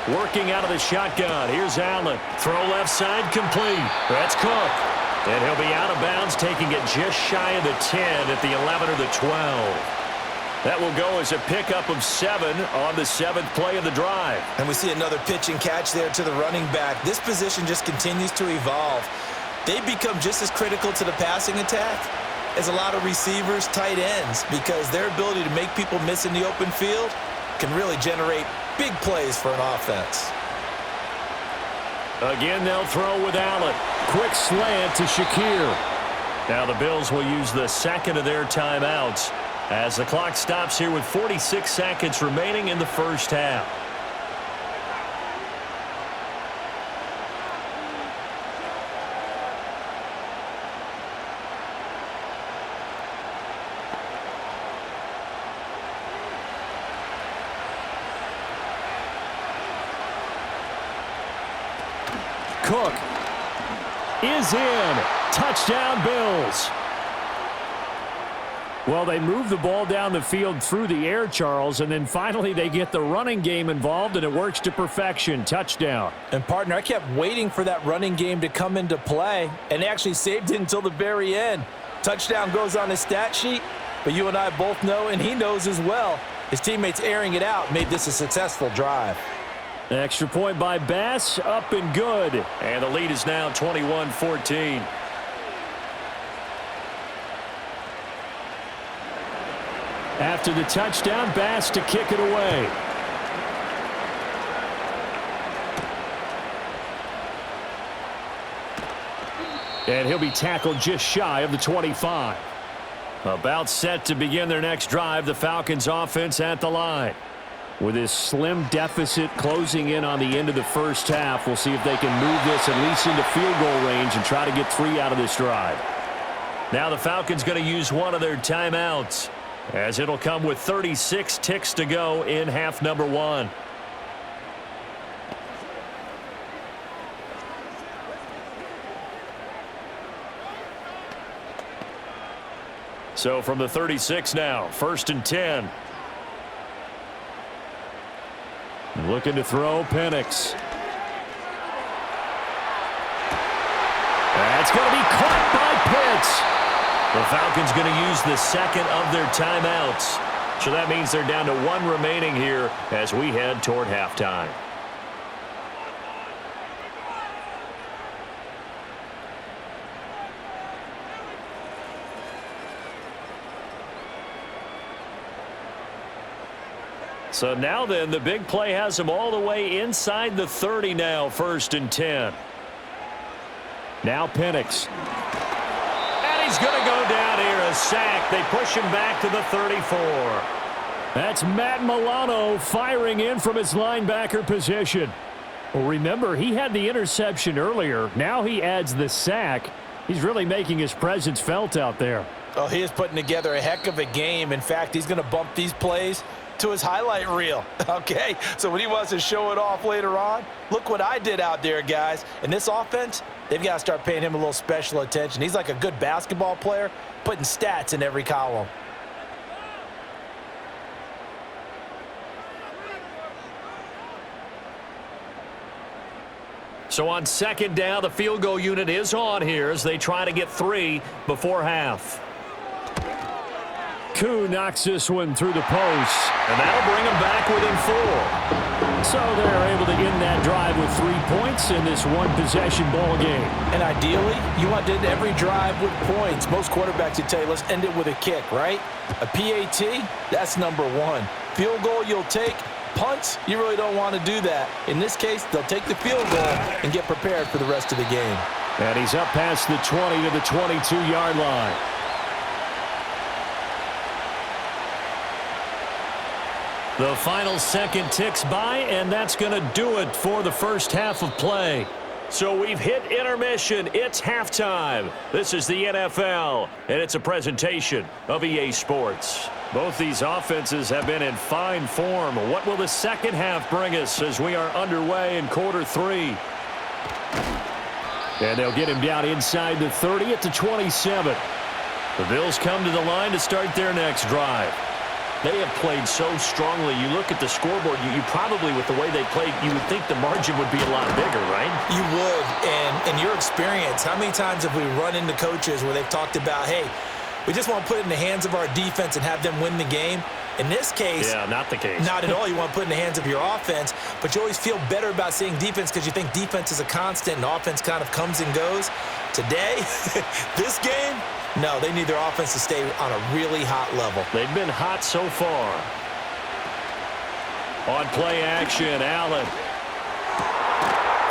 Working out of the shotgun. Here's Allen. Throw left side complete. That's Cook. And he'll be out of bounds, taking it just shy of the 10 at the 11 or the 12. That will go as a pickup of 7 on the 7th play of the drive. And we see another pitch and catch there to the running back. This position just continues to evolve. They become just as critical to the passing attack as a lot of receivers, tight ends, because their ability to make people miss in the open field can really generate big plays for an offense. Again, they'll throw with Allen. Quick slant to Shakir. Now the Bills will use the second of their timeouts as the clock stops here with 46 seconds remaining in the first half. Cook is in. Touchdown, Bills. Well, they move the ball down the field through the air, Charles, and then finally they get the running game involved, and it works to perfection. Touchdown. And, partner, I kept waiting for that running game to come into play, and they actually saved it until the very end. Touchdown goes on his stat sheet, but you and I both know, and he knows as well, his teammates airing it out made this a successful drive. Extra point by Bass, up and good. And the lead is now 21-14. After the touchdown, Bass to kick it away. And he'll be tackled just shy of the 25. About set to begin their next drive, the Falcons offense at the line. With this slim deficit closing in on the end of the first half, we'll see if they can move this at least into field goal range and try to get 3 out of this drive. Now the Falcons going to use one of their timeouts, as it'll come with 36 ticks to go in half number 1. So from the 36 now, 1st and 10. Looking to throw, Penix. That's going to be caught by Pitts. The Falcons going to use the second of their timeouts. So that means they're down to 1 remaining here as we head toward halftime. So now then, the big play has them all the way inside the 30 now, 1st and 10. Now Penix. And he's going to go down here, a sack. They push him back to the 34. That's Matt Milano firing in from his linebacker position. Well, remember, he had the interception earlier. Now he adds the sack. He's really making his presence felt out there. Oh, he is putting together a heck of a game. In fact, he's going to bump these plays to his highlight reel, okay? So when he wants to show it off later on, look what I did out there, guys. And this offense, they've got to start paying him a little special attention. He's like a good basketball player, putting stats in every column. So on 2nd down, the field goal unit is on here as they try to get 3 before half. Koo knocks this one through the post, and that'll bring them back within 4. So they're able to end that drive with 3 points in this one-possession ball game. And ideally, you want to end every drive with points. Most quarterbacks would tell you, let's end it with a kick, right? A PAT, that's number 1. Field goal you'll take. Punts, you really don't want to do that. In this case, they'll take the field goal and get prepared for the rest of the game. And he's up past the 20 to the 22-yard line. The final second ticks by, and that's going to do it for the first half of play. So we've hit intermission. It's halftime. This is the NFL, and it's a presentation of EA Sports. Both these offenses have been in fine form. What will the second half bring us as we are underway in quarter 3? And they'll get him down inside the 30 at the 27. The Bills come to the line to start their next drive. They have played so strongly. You look at the scoreboard, you probably, with the way they played, you would think the margin would be a lot bigger, right? You would. And in your experience, how many times have we run into coaches where they've talked about, hey, we just want to put it in the hands of our defense and have them win the game? In this case, yeah, not the case. Not at all. You want to put it in the hands of your offense, but you always feel better about seeing defense because you think defense is a constant and offense kind of comes and goes. Today, this game, no, they need their offense to stay on a really hot level. They've been hot so far. On play action, Allen.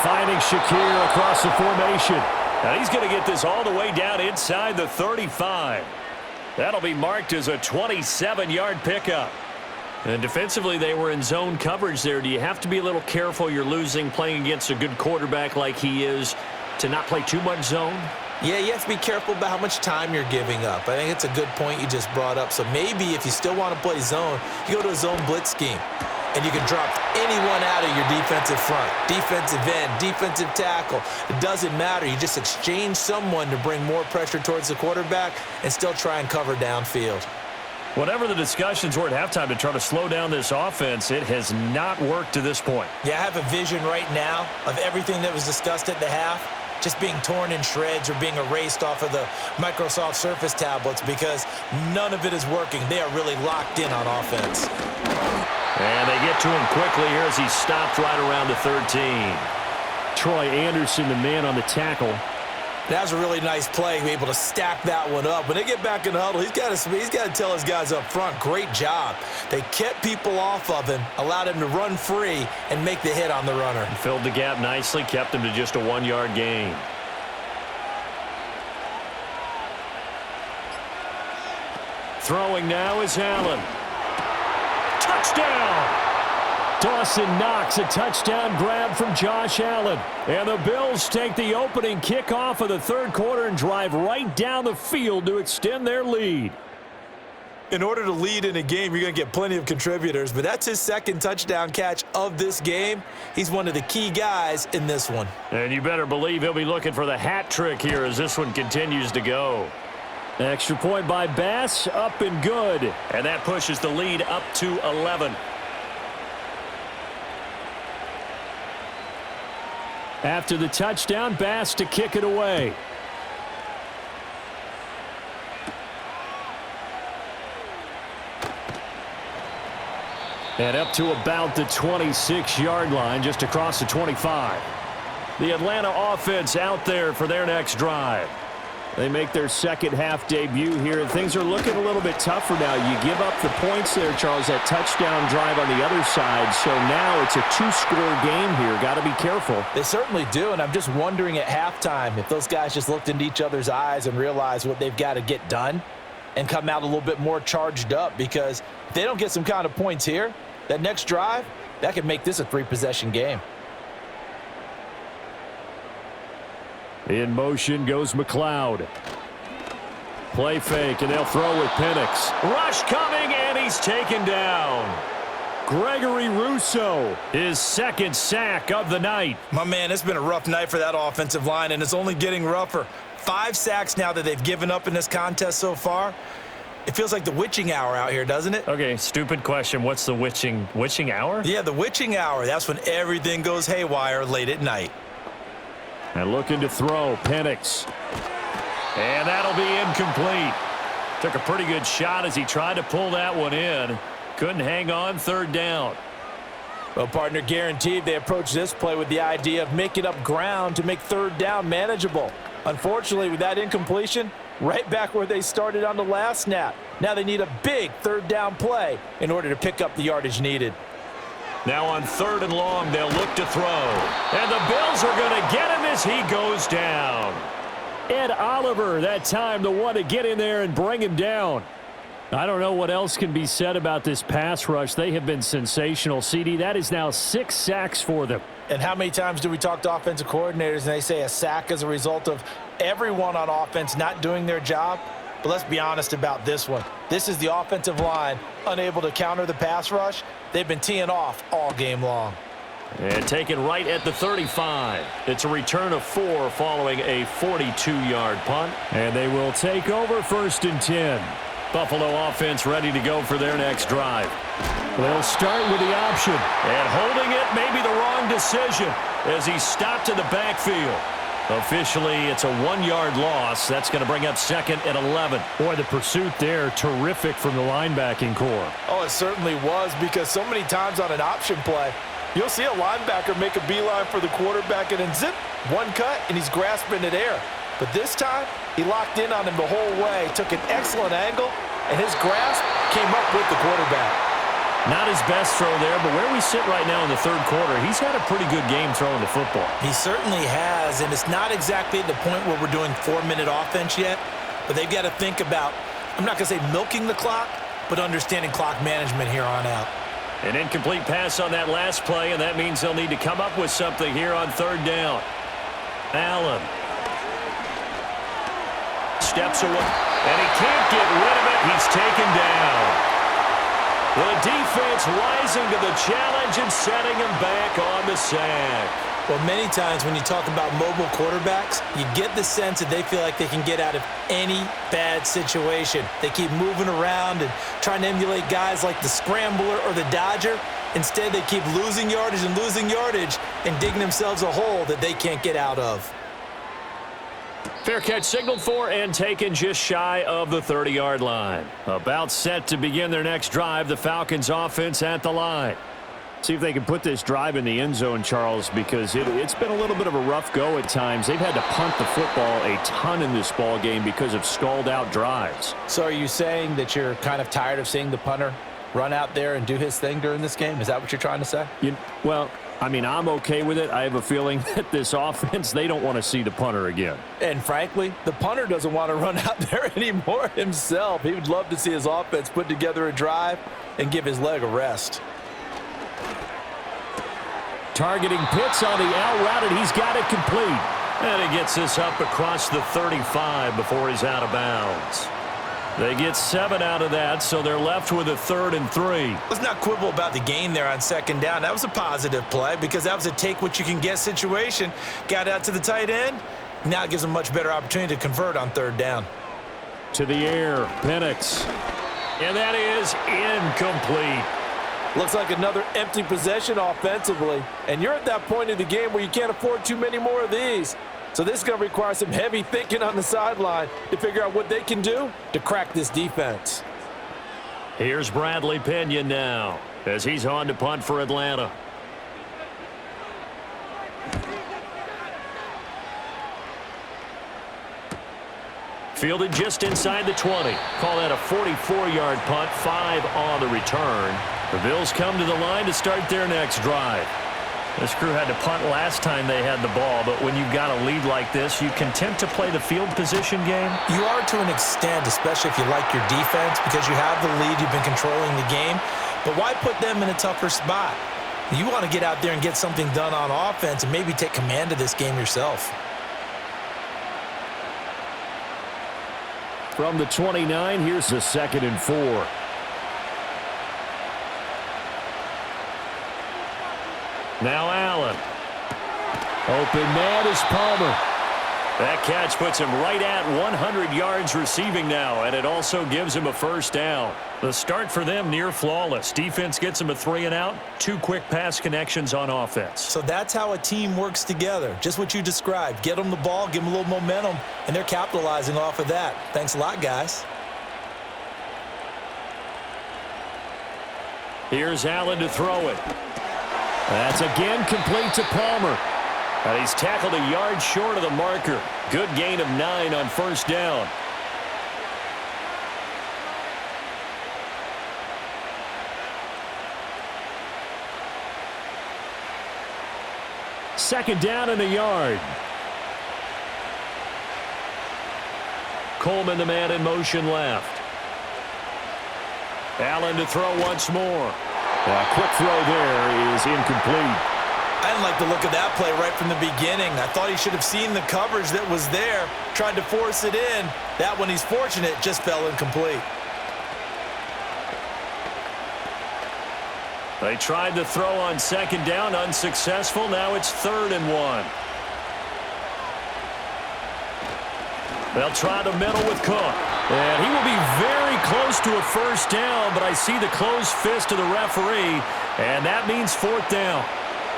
Finding Shakir across the formation. Now he's going to get this all the way down inside the 35. That'll be marked as a 27-yard pickup. And defensively, they were in zone coverage there. Do you have to be a little careful you're losing playing against a good quarterback like he is to not play too much zone? Yeah, you have to be careful about how much time you're giving up. I think it's a good point you just brought up. So maybe if you still want to play zone, you go to a zone blitz scheme. And you can drop anyone out of your defensive front, defensive end, defensive tackle. It doesn't matter. You just exchange someone to bring more pressure towards the quarterback and still try and cover downfield. Whatever the discussions were at halftime to try to slow down this offense, it has not worked to this point. Yeah, I have a vision right now of everything that was discussed at the half just being torn in shreds or being erased off of the Microsoft Surface tablets because none of it is working. They are really locked in on offense. And they get to him quickly here as he stopped right around the 13. Troy Anderson, the man on the tackle. That was a really nice play, able to stack that one up. When they get back in the huddle, he's got to tell his guys up front, great job. They kept people off of him, allowed him to run free, and make the hit on the runner. He filled the gap nicely, kept him to just a 1-yard gain. Throwing now is Allen. Touchdown! Dawson Knox, a touchdown grab from Josh Allen. And the Bills take the opening kickoff of the third quarter and drive right down the field to extend their lead. In order to lead in a game, you're going to get plenty of contributors, but that's his second touchdown catch of this game. He's one of the key guys in this one. And you better believe he'll be looking for the hat trick here as this one continues to go. Extra point by Bass, up and good. And that pushes the lead up to 11. After the touchdown, Bass to kick it away. And up to about the 26-yard line, just across the 25. The Atlanta offense out there for their next drive. They make their second half debut here, and things are looking a little bit tougher now. You give up the points there, Charles, that touchdown drive on the other side. So now it's a two-score game here. Got to be careful. They certainly do, and I'm just wondering at halftime if those guys just looked into each other's eyes and realized what they've got to get done and come out a little bit more charged up, because if they don't get some kind of points here, that next drive, that could make this a 3-possession game. In motion goes McLeod. Play fake, and they'll throw with Penix. Rush coming, and he's taken down. Gregory Rousseau, his second sack of the night. My man, it's been a rough night for that offensive line, and it's only getting rougher. 5 sacks now that they've given up in this contest so far. It feels like the witching hour out here, doesn't it? Okay, stupid question. What's the witching hour? Yeah, the witching hour. That's when everything goes haywire late at night. And looking to throw, Penix. And that'll be incomplete. Took a pretty good shot as he tried to pull that one in. Couldn't hang on, third down. Well, partner, guaranteed they approach this play with the idea of making up ground to make third down manageable. Unfortunately, with that incompletion, right back where they started on the last snap. Now they need a big third down play in order to pick up the yardage needed. Now on 3rd and long, they'll look to throw. And the Bills are going to get him as he goes down. Ed Oliver, that time, the one to get in there and bring him down. I don't know what else can be said about this pass rush. They have been sensational. CD, that is now 6 sacks for them. And how many times do we talk to offensive coordinators and they say a sack is a result of everyone on offense not doing their job? But let's be honest about this one. This is the offensive line unable to counter the pass rush. They've been teeing off all game long. And taken right at the 35. It's a return of 4 following a 42-yard punt. And they will take over 1st and 10. Buffalo offense ready to go for their next drive. They'll start with the option. And holding it may be the wrong decision as he stopped in the backfield. Officially, it's a 1-yard loss. That's going to bring up 2nd and 11. Boy, the pursuit there, terrific from the linebacking core. Oh, it certainly was, because so many times on an option play, you'll see a linebacker make a beeline for the quarterback and then zip, one cut, and he's grasping at air. But this time, he locked in on him the whole way, took an excellent angle, and his grasp came up with the quarterback. Not his best throw there, but where we sit right now in the third quarter, he's had a pretty good game throwing the football. He certainly has, and it's not exactly at the point where we're doing 4-minute offense yet, but they've got to think about, I'm not going to say milking the clock, but understanding clock management here on out. An incomplete pass on that last play, and that means they'll need to come up with something here on 3rd down. Allen steps away, and he can't get rid of it. He's taken down. The defense rising to the challenge and setting him back on the sack. Well, many times when you talk about mobile quarterbacks, you get the sense that they feel like they can get out of any bad situation. They keep moving around and trying to emulate guys like the scrambler or the dodger. Instead, they keep losing yardage and digging themselves a hole that they can't get out of. Fair catch signaled for and taken just shy of the 30-yard line. About set to begin their next drive, the Falcons offense at the line. See if they can put this drive in the end zone, Charles, because it's been a little bit of a rough go at times. They've had to punt the football a ton in this ball game because of stalled-out drives. So are you saying that you're kind of tired of seeing the punter run out there and do his thing during this game? Is that what you're trying to say? Well, I mean, I'm okay with it. I have a feeling that this offense, they don't want to see the punter again. And frankly, the punter doesn't want to run out there anymore himself. He would love to see his offense put together a drive and give his leg a rest. Targeting Pitts on the out route, and he's got it complete. And he gets this up across the 35 before he's out of bounds. They get 7 out of that, so they're left with a 3rd and 3. Let's not quibble about the gain there on 2nd down. That was a positive play because that was a take-what-you-can-get situation. Got out to the tight end. Now it gives them a much better opportunity to convert on 3rd down. To the air, Penix. And that is incomplete. Looks like another empty possession offensively. And you're at that point in the game where you can't afford too many more of these. So this is going to require some heavy thinking on the sideline to figure out what they can do to crack this defense. Here's Bradley Pinion now as he's on to punt for Atlanta. Fielded just inside the 20. Call that a 44-yard punt, 5 on the return. The Bills come to the line to start their next drive. This crew had to punt last time they had the ball, but when you've got a lead like this, you content to play the field position game? You are to an extent, especially if you like your defense, because you have the lead, you've been controlling the game. But why put them in a tougher spot? You want to get out there and get something done on offense and maybe take command of this game yourself. From the 29, here's the 2nd and 4. Now Allen. Open man is Palmer. That catch puts him right at 100 yards receiving now, and it also gives him a 1st down. The start for them near flawless. Defense gets him a 3 and out. 2 quick pass connections on offense. So that's how a team works together. Just what you described. Get them the ball, give them a little momentum, and they're capitalizing off of that. Thanks a lot, guys. Here's Allen to throw it. That's again complete to Palmer. And he's tackled a yard short of the marker. Good gain of 9 on 1st down. Second down in the yard. Coleman, the man in motion left. Allen to throw once more. Quick throw there is incomplete. I didn't like the look of that play right from the beginning. I thought he should have seen the coverage that was there, tried to force it in. That one, he's fortunate, just fell incomplete. They tried to throw on 2nd down, unsuccessful. Now it's 3rd and 1. They'll try the middle with Cook. And he will be very close to a 1st down, but I see the closed fist of the referee, and that means 4th down.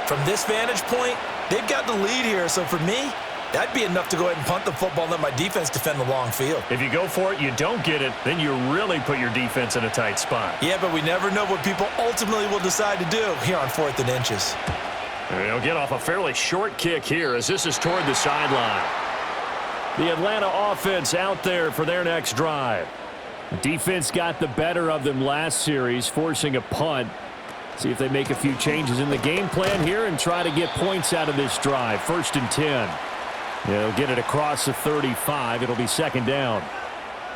From this vantage point, they've got the lead here. So for me, That'd be enough to go ahead and punt the football and let my defense defend the long field. If you go for it, you don't get it, then you really put your defense in a tight spot. Yeah, but we never know what people ultimately will decide to do here on 4th and inches. They'll get off a fairly short kick here as this is toward the sideline. The Atlanta offense out there for their next drive. Defense got the better of them last series, forcing a punt. See if they make a few changes in the game plan here and try to get points out of this drive. 1st and 10. They'll get it across the 35. It'll be 2nd down.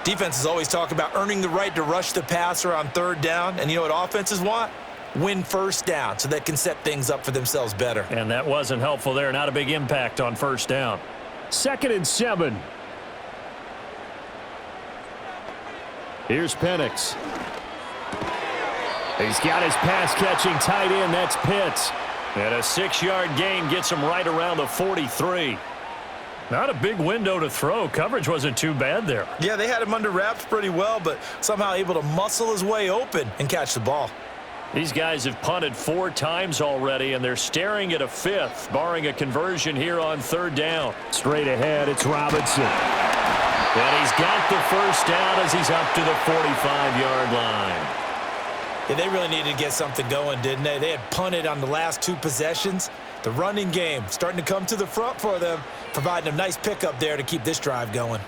Defenses always talk about earning the right to rush the passer on 3rd down. And you know what offenses want? Win 1st down so they can set things up for themselves better. And that wasn't helpful there. Not a big impact on 1st down. 2nd and 7. Here's Penix. He's got his pass-catching tight end. That's Pitts. And a 6-yard gain gets him right around the 43. Not a big window to throw. Coverage wasn't too bad there. Yeah, they had him under wraps pretty well, but somehow able to muscle his way open and catch the ball. These guys have punted 4 times already, and they're staring at a 5th, barring a conversion here on 3rd down. Straight ahead, it's Robinson. And he's got the 1st down as he's up to the 45-yard line. Yeah, they really needed to get something going, didn't they? They had punted on the last 2 possessions. The running game starting to come to the front for them, providing a nice pickup there to keep this drive going.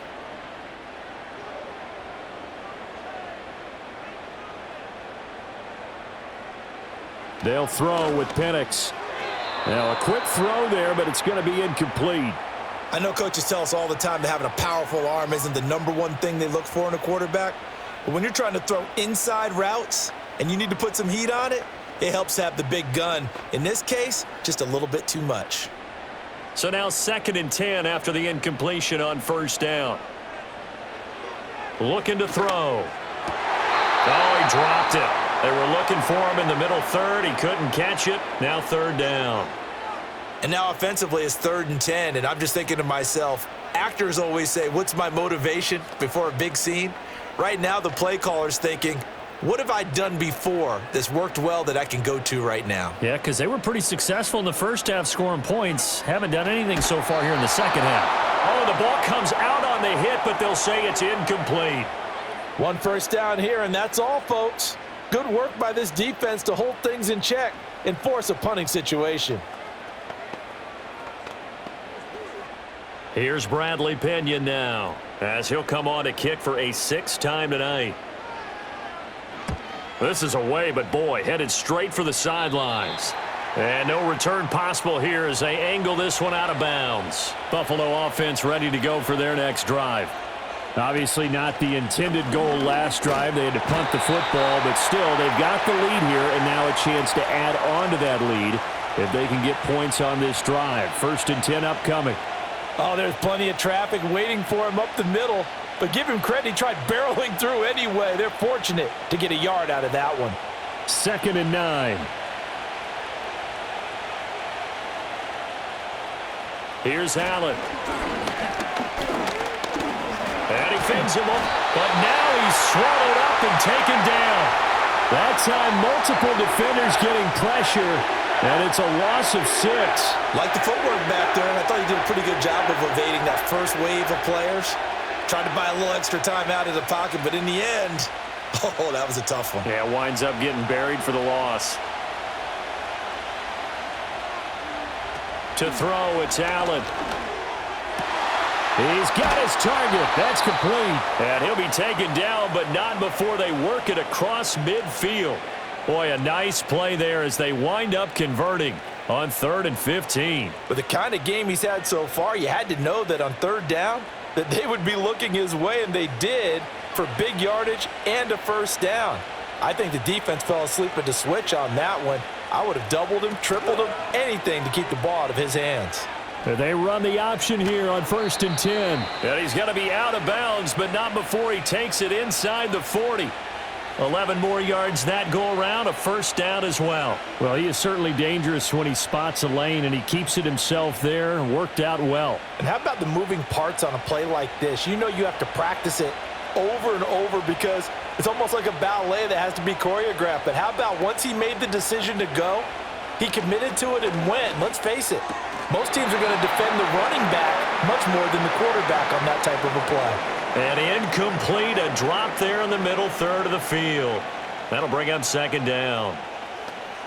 They'll throw with Penix. Now, a quick throw there, but it's going to be incomplete. I know coaches tell us all the time that having a powerful arm isn't the #1 thing they look for in a quarterback. But when you're trying to throw inside routes and you need to put some heat on it, it helps have the big gun. In this case, just a little bit too much. So now 2nd and 10 after the incompletion on 1st down. Looking to throw. Oh, he dropped it. They were looking for him in the middle 3rd. He couldn't catch it. Now 3rd down. And now offensively it's 3rd and 10, and I'm just thinking to myself, actors always say, what's my motivation before a big scene? Right now the play caller's thinking, what have I done before that's worked well that I can go to right now? Yeah, because they were pretty successful in the 1st half scoring points. Haven't done anything so far here in the 2nd half. Oh, the ball comes out on the hit, but they'll say it's incomplete. 1 first down here, and that's all, folks. Good work by this defense to hold things in check and force a punting situation. Here's Bradley Pinion now, as he'll come on to kick for a 6th time tonight. This is away, but boy, headed straight for the sidelines. And no return possible here as they angle this one out of bounds. Buffalo offense ready to go for their next drive. Obviously not the intended goal last drive. They had to punt the football, but still, they've got the lead here, and now a chance to add on to that lead if they can get points on this drive. 1st and 10 upcoming. Oh, there's plenty of traffic waiting for him up the middle. But give him credit, he tried barreling through anyway. They're fortunate to get a yard out of that one. 2nd and 9. Here's Allen. And he fends him up, but now he's swallowed up and taken down. That time, multiple defenders getting pressure, and it's a loss of 6. Like the footwork back there, and I thought he did a pretty good job of evading that first wave of players. Tried to buy a little extra time out of the pocket, but in the end, oh, that was a tough one. Yeah, winds up getting buried for the loss. To throw, it's Allen. He's got his target. That's complete. And he'll be taken down, but not before they work it across midfield. Boy, a nice play there as they wind up converting on 3rd and 15. With the kind of game he's had so far, you had to know that on 3rd down, that they would be looking his way, and they did, for big yardage and a 1st down. I think the defense fell asleep at the switch on that one. I would have doubled him, tripled him, anything to keep the ball out of his hands. They run the option here on 1st and 10. And he's going to be out of bounds, but not before he takes it inside the 40. 11 more yards that go around, a 1st down as well. Well, he is certainly dangerous when he spots a lane, and he keeps it himself there. Worked out well. And how about the moving parts on a play like this? You know you have to practice it over and over because it's almost like a ballet that has to be choreographed. But how about once he made the decision to go, he committed to it and went. Let's face it, Most teams are going to defend the running back much more than the quarterback on that type of a play. And incomplete, a drop there in the middle third of the field. That'll bring up second down.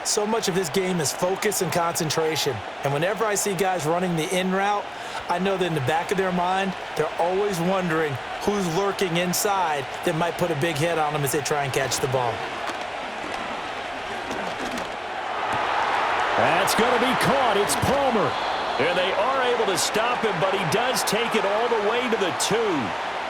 So much of this game is focus and concentration. And whenever I see guys running the in route, I know that in the back of their mind, they're always wondering who's lurking inside that might put a big hit on them as they try and catch the ball. That's going to be caught. It's Palmer. And they are able to stop him, but he does take it all the way to the 2.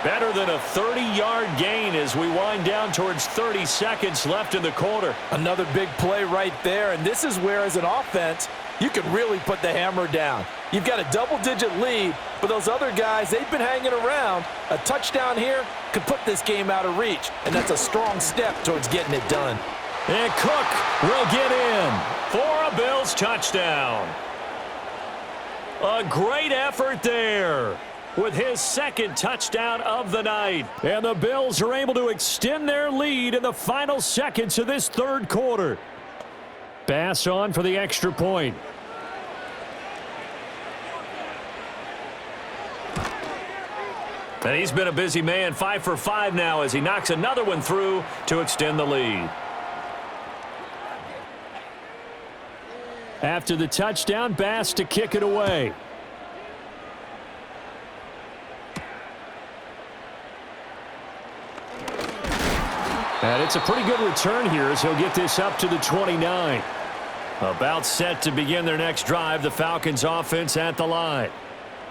Better than a 30-yard gain as we wind down towards 30 seconds left in the quarter. Another big play right there, and this is where, as an offense, you can really put the hammer down. You've got a double-digit lead, but those other guys, they've been hanging around. A touchdown here could put this game out of reach, and that's a strong step towards getting it done. And Cook will get in For a Bills touchdown. A great effort there with his second touchdown of the night. And the Bills are able to extend their lead in the final seconds of this third quarter. Bass on for the extra point. And he's been a busy man, 5 for 5 now as he knocks another one through to extend the lead. After the touchdown, Bass to kick it away. And it's a pretty good return here as he'll get this up to the 29. About set to begin their next drive, the Falcons offense at the line.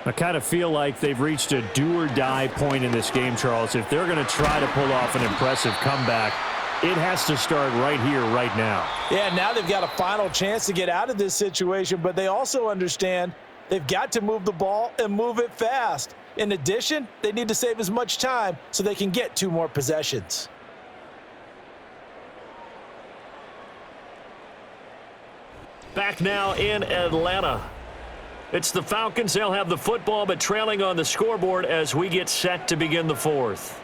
I kind of feel like they've reached a do-or-die point in this game, Charles. If they're going to try to pull off an impressive comeback, it has to start right here, right now. Yeah, now they've got a final chance to get out of this situation, but they also understand they've got to move the ball and move it fast. In addition, they need to save as much time so they can get 2 more possessions. Back now in Atlanta. It's the Falcons. They'll have the football, but trailing on the scoreboard as we get set to begin the fourth.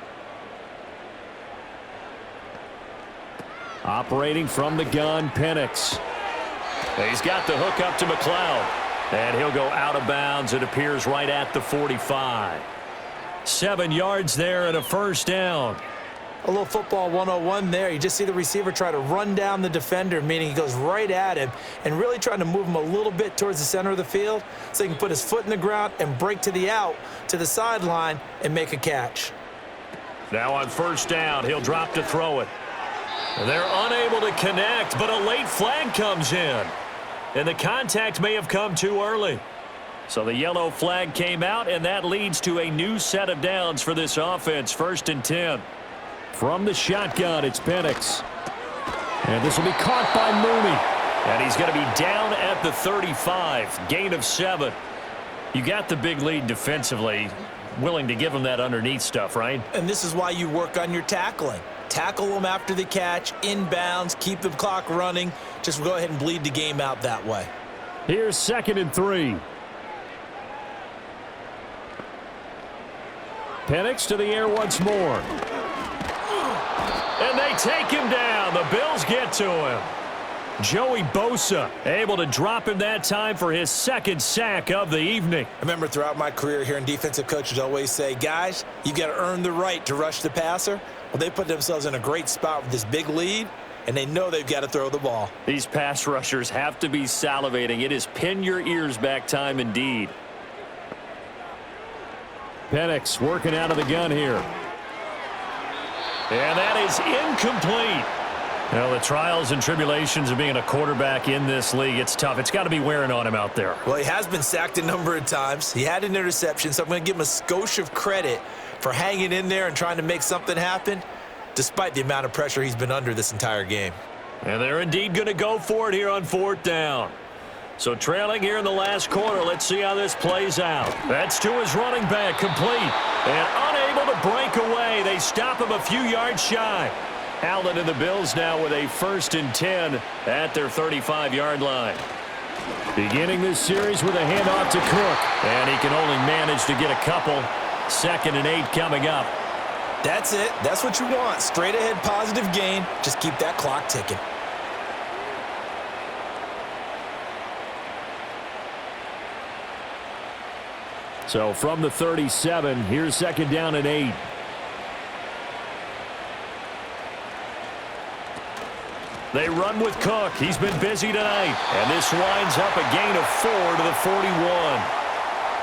Operating from the gun, Penix. He's got the hook up to McLeod. And he'll go out of bounds. It appears right at the 45. 7 yards there and a first down. A little football 101 there. You just see the receiver try to run down the defender, meaning he goes right at him and really trying to move him a little bit towards the center of the field so he can put his foot in the ground and break to the out, to the sideline, and make a catch. Now on first down, he'll drop to throw it. They're unable to connect, but a late flag comes in. And the contact may have come too early. So the yellow flag came out, and that leads to a new set of downs for this offense, 1st and 10. From the shotgun, it's Penix. And this will be caught by Mooney. And he's going to be down at the 35. Gain of 7. You got the big lead defensively. Willing to give him that underneath stuff, right? And this is why you work on your tackling. Tackle them after the catch, inbounds, keep the clock running. Just go ahead and bleed the game out that way. Here's 2nd and 3. Penix to the air once more. And they take him down. The Bills get to him. Joey Bosa able to drop him that time for his 2nd sack of the evening. I remember throughout my career hearing defensive coaches always say, guys, you got to earn the right to rush the passer. Well, they put themselves in a great spot with this big lead, and they know they've got to throw the ball. These pass rushers have to be salivating. It is pin your ears back time indeed. Penix working out of the gun here. And that is incomplete. Well, the trials and tribulations of being a quarterback in this league, it's tough. It's got to be wearing on him out there. Well, he has been sacked a number of times. He had an interception, so I'm going to give him a skosh of credit for hanging in there and trying to make something happen, despite the amount of pressure he's been under this entire game. And they're indeed going to go for it here on 4th down. So trailing here in the last quarter, let's see how this plays out. That's to his running back, complete. And unable to break away. They stop him a few yards shy. Allen and the Bills now with a 1st and 10 at their 35-yard line. Beginning this series with a handoff to Cook. And he can only manage to get a couple. 2nd and 8 coming up. That's it. That's what you want. Straight ahead positive gain. Just keep that clock ticking. So from the 37, here's 2nd down and 8. They run with Cook. He's been busy tonight. And this winds up a gain of 4 to the 41.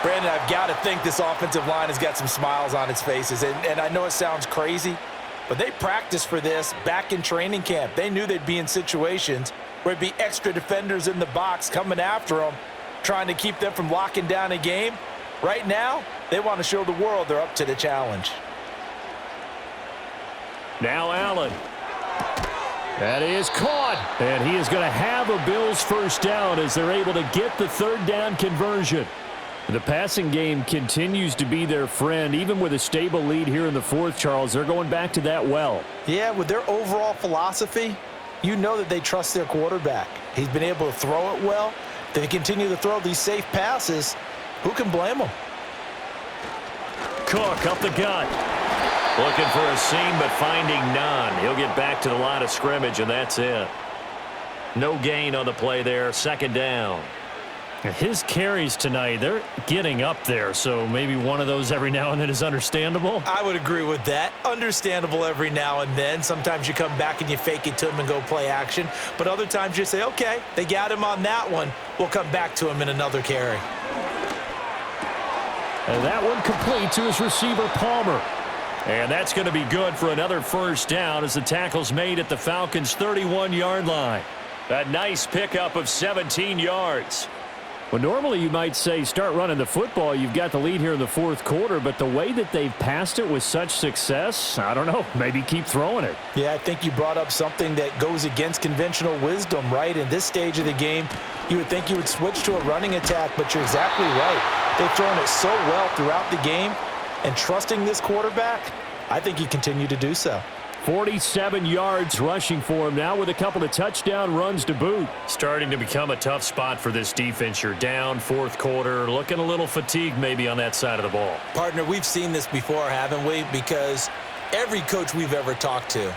Brandon, I've got to think this offensive line has got some smiles on its faces. And I know it sounds crazy, but they practiced for this back in training camp. They knew they'd be in situations where there'd be extra defenders in the box coming after them, trying to keep them from locking down a game. Right now, they want to show the world they're up to the challenge. Now Allen. That is caught. And he is going to have a Bills first down as they're able to get the 3rd down conversion. The passing game continues to be their friend. Even with a stable lead here in the 4th, Charles, they're going back to that well. Yeah, with their overall philosophy, you know that they trust their quarterback. He's been able to throw it well. They continue to throw these safe passes. Who can blame them? Cook up the gut. Looking for a seam, but finding none. He'll get back to the line of scrimmage, and that's it. No gain on the play there. 2nd down. His carries tonight, they're getting up there, so maybe one of those every now and then is understandable. I would agree with that. Understandable every now and then. Sometimes you come back and you fake it to him and go play action. But other times you say, okay, they got him on that one. We'll come back to him in another carry. And that one complete to his receiver, Palmer. And that's going to be good for another first down as the tackle's made at the Falcons' 31-yard line. A nice pickup of 17 yards. Well, normally you might say start running the football. You've got the lead here in the 4th quarter, but the way that they've passed it with such success, I don't know, maybe keep throwing it. Yeah, I think you brought up something that goes against conventional wisdom, right? In this stage of the game, you would think you would switch to a running attack, but you're exactly right. They've thrown it so well throughout the game, and trusting this quarterback, I think you continue to do so. 47 yards rushing for him now with a couple of touchdown runs to boot. Starting to become a tough spot for this defense. You're down 4th quarter, looking a little fatigued maybe on that side of the ball. Partner, we've seen this before, haven't we? Because every coach we've ever talked to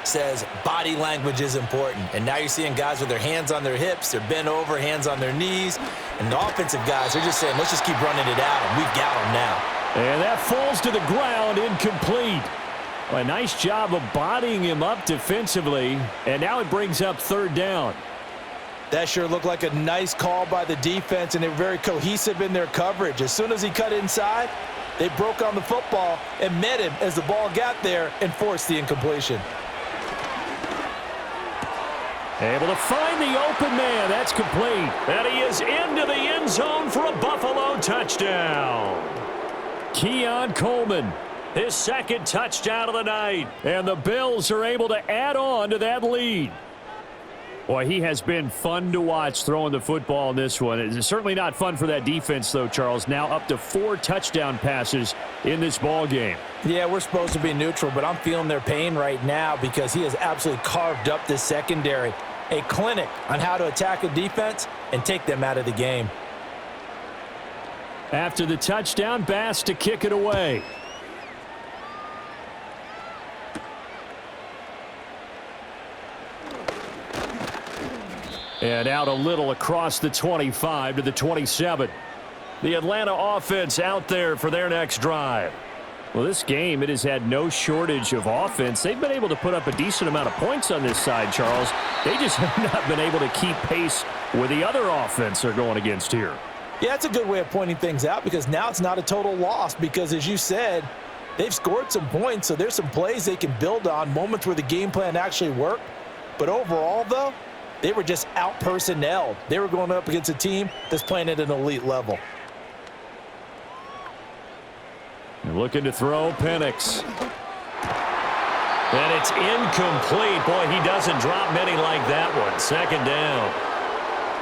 says body language is important. And now you're seeing guys with their hands on their hips, they're bent over, hands on their knees. And the offensive guys are just saying, let's just keep running it out, and we've got them now. And that falls to the ground, incomplete. Well, a nice job of bodying him up defensively, and now it brings up 3rd down. That sure looked like a nice call by the defense, and they were very cohesive in their coverage. As soon as he cut inside, they broke on the football and met him as the ball got there and forced the incompletion. Able to find the open man. That's complete. And he is into the end zone for a Buffalo touchdown. Keon Coleman, His 2nd touchdown of the night. and the Bills are able to add on to that lead. Boy, he has been fun to watch throwing the football in this one. It's certainly not fun for that defense, though, Charles. Now up to 4 touchdown passes in this ball game. Yeah, we're supposed to be neutral, but I'm feeling their pain right now because he has absolutely carved up this secondary. A clinic on how to attack a defense and take them out of the game. After the touchdown, Bass to kick it away. And out a little across the 25 to the 27. The Atlanta offense out there for their next drive. Well, this game, it has had no shortage of offense. They've been able to put up a decent amount of points on this side, Charles. They just have not been able to keep pace with the other offense they're going against here. Yeah, that's a good way of pointing things out because now it's not a total loss because, as you said, they've scored some points, so there's some plays they can build on, moments where the game plan actually worked. But overall, though, they were just out-personnelled. They were going up against a team that's playing at an elite level. Looking to throw, Penix. And it's incomplete. Boy, he doesn't drop many like that one. 2nd down.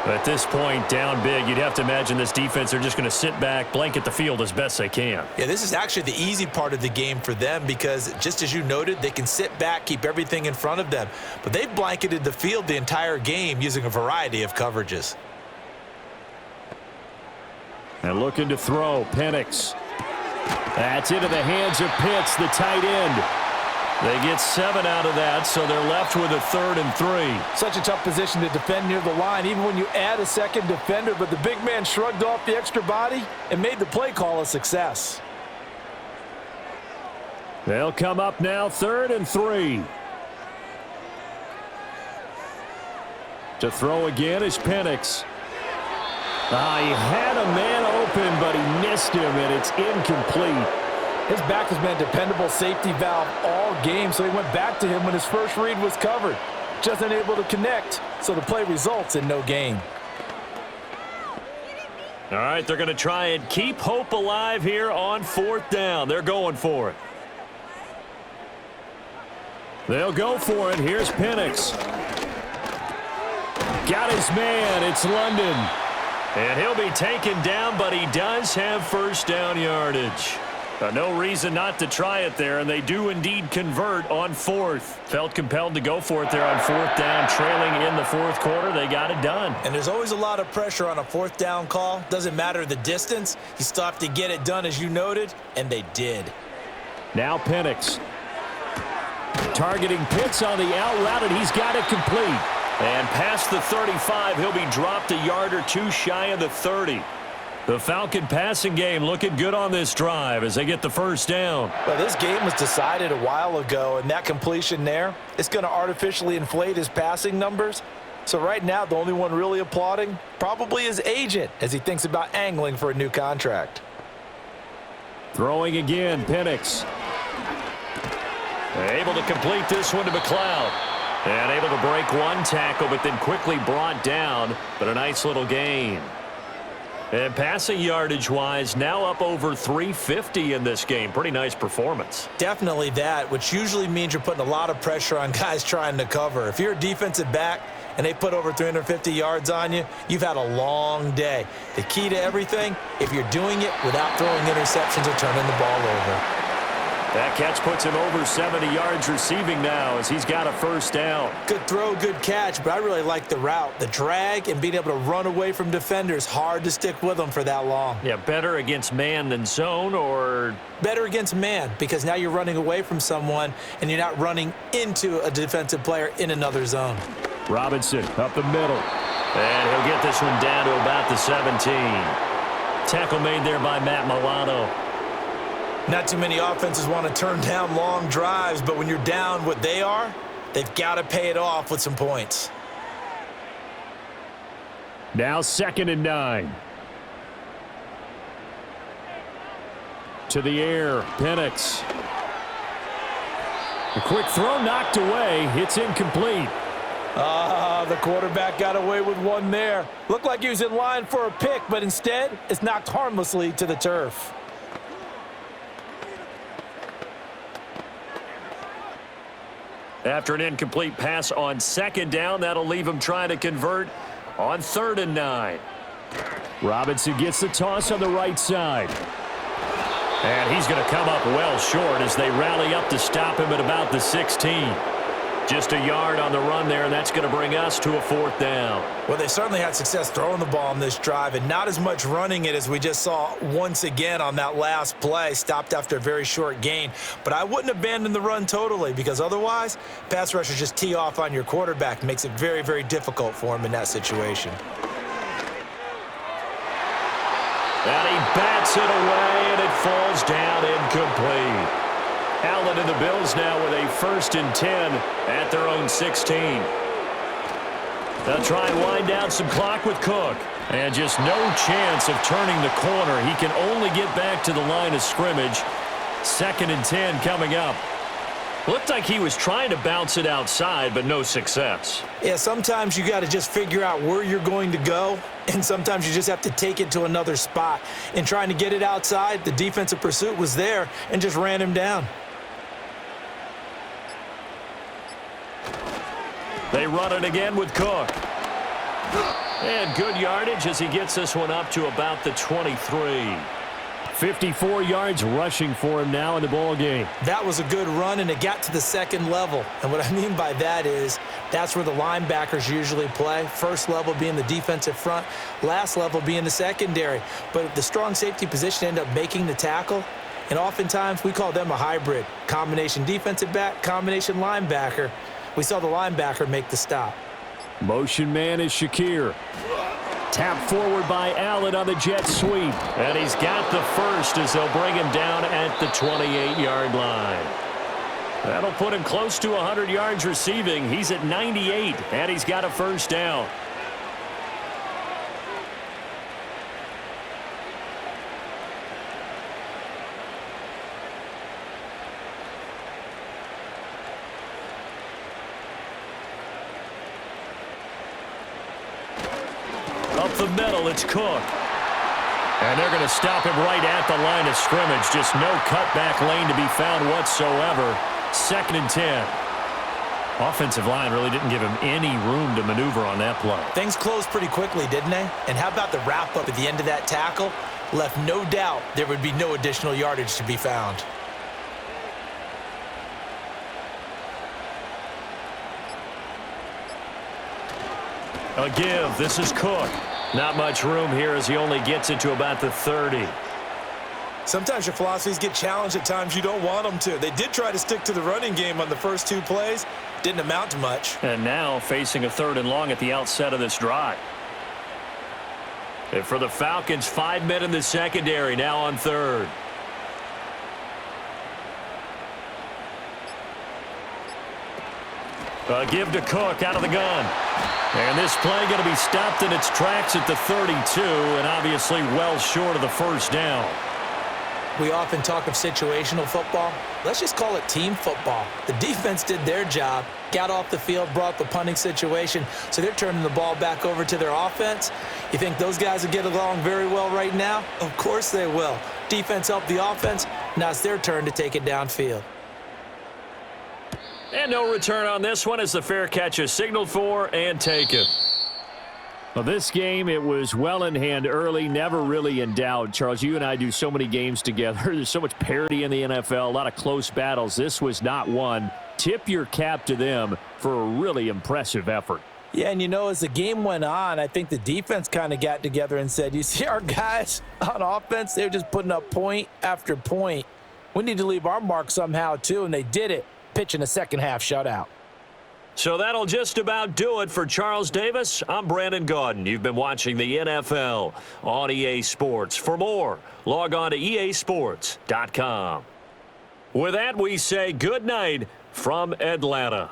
At this point, down big, you'd have to imagine this defense are just going to sit back, blanket the field as best they can. Yeah, this is actually the easy part of the game for them because, just as you noted, they can sit back, keep everything in front of them. But they've blanketed the field the entire game using a variety of coverages. And looking to throw, Penix. That's into the hands of Pitts, the tight end. They get 7 out of that, so they're left with a 3rd and 3. Such a tough position to defend near the line, even when you add a second defender, but the big man shrugged off the extra body and made the play call a success. They'll come up now, 3rd and 3. To throw again is Penix. He had a man open, but he missed him, and it's incomplete. His back has been a dependable safety valve all game, so he went back to him when his first read was covered. Just unable to connect, so the play results in no gain. All right, they're going to try and keep hope alive here on 4th down. They're going for it. They'll go for it. Here's Penix. Got his man. It's London. And he'll be taken down, but he does have 1st down yardage. No reason not to try it there, and they do indeed convert on 4th. Felt compelled to go for it there on 4th down, trailing in the 4th quarter. They got it done. And there's always a lot of pressure on a 4th down call. Doesn't matter the distance. You still have to get it done, as you noted, and they did. Now Penix. Targeting Pitts on the out route, and he's got it complete. And past the 35, he'll be dropped a yard or 2 shy of the 30. The Falcon passing game looking good on this drive as they get the 1st down. Well, this game was decided a while ago, and that completion there, it's going to artificially inflate his passing numbers. So right now, the only one really applauding probably his agent as he thinks about angling for a new contract. Throwing again, Penix. Able to complete this one to McLeod. And able to break 1 tackle, but then quickly brought down. But a nice little gain. And passing yardage-wise, now up over 350 in this game. Pretty nice performance. Definitely that, which usually means you're putting a lot of pressure on guys trying to cover. If you're a defensive back and they put over 350 yards on you, you've had a long day. The key to everything, if you're doing it without throwing interceptions or turning the ball over. That catch puts him over 70 yards receiving now as he's got a 1st down. Good throw, good catch, but I really like the route. The drag and being able to run away from defenders, hard to stick with them for that long. Yeah, better against man than zone, or? Better against man, because now you're running away from someone and you're not running into a defensive player in another zone. Robinson up the middle. And he'll get this one down to about the 17. Tackle made there by Matt Milano. Not too many offenses want to turn down long drives, but when you're down what they are, they've got to pay it off with some points. Now 2nd and 9. To the air, Penix. A quick throw knocked away. It's incomplete. The quarterback got away with one there. Looked like he was in line for a pick, but instead, it's knocked harmlessly to the turf. After an incomplete pass on 2nd down, that'll leave him trying to convert on 3rd and 9. Robinson gets the toss on the right side. And he's going to come up well short as they rally up to stop him at about the 16. Just a yard on the run there, and that's going to bring us to a 4th down. Well, they certainly had success throwing the ball on this drive, and not as much running it as we just saw once again on that last play, stopped after a very short gain. But I wouldn't abandon the run totally, because otherwise, pass rushers just tee off on your quarterback. It makes it very, very difficult for him in that situation. And he bats it away, and it falls down incomplete. Allen and the Bills now with a 1st and 10 at their own 16. They'll try and wind down some clock with Cook. And just no chance of turning the corner. He can only get back to the line of scrimmage. 2nd and 10 coming up. Looked like he was trying to bounce it outside, but no success. Yeah, sometimes you got to just figure out where you're going to go, and sometimes you just have to take it to another spot. In trying to get it outside, the defensive pursuit was there and just ran him down. They run it again with Cook. And good yardage as he gets this one up to about the 23. 54 yards rushing for him now in the ball game. That was a good run, and it got to the 2nd level. And what I mean by that is that's where the linebackers usually play. First level being the defensive front, last level being the secondary. But the strong safety position ended up making the tackle, And oftentimes, we call them a hybrid. Combination defensive back, combination linebacker. We saw the linebacker make the stop. Motion man is Shakir. Tap forward by Allen on the jet sweep. And he's got the first as they'll bring him down at the 28-yard line. That'll put him close to 100 yards receiving. He's at 98, and he's got a first down. Up the middle, it's Cook. And they're going to stop him right at the line of scrimmage. Just no cutback lane to be found whatsoever. 2nd and 10. Offensive line really didn't give him any room to maneuver on that play. Things closed pretty quickly, didn't they? And how about the wrap-up at the end of that tackle? Left no doubt there would be no additional yardage to be found. A give. This is Cook. Not much room here as he only gets it to about the 30. Sometimes your philosophies get challenged at times you don't want them to. They did try to stick to the running game on the first 2 plays. Didn't amount to much. And now facing a 3rd and long at the outset of this drive. And for the Falcons, 5 men in the secondary now on 3rd. A give to Cook out of the gun. And this play going to be stopped in its tracks at the 32, and obviously well short of the first down. We often talk of situational football. Let's just call it team football. The defense did their job, got off the field, brought the punting situation, so they're turning the ball back over to their offense. You think those guys will get along very well right now? Of course they will. Defense helped the offense. Now it's their turn to take it downfield. And no return on this one as the fair catch is signaled for and taken. Well, this game, it was well in hand early, never really in doubt. Charles, you and I do so many games together. There's so much parity in the NFL, a lot of close battles. This was not one. Tip your cap to them for a really impressive effort. Yeah, and you know, as the game went on, I think the defense kind of got together and said, you see our guys on offense, they're just putting up point after point. We need to leave our mark somehow, too, and they did it, pitching a second-half shutout. So that'll just about do it for Charles Davis. I'm Brandon Gaudin. You've been watching the NFL on EA Sports. For more, log on to easports.com. With that, we say good night from Atlanta.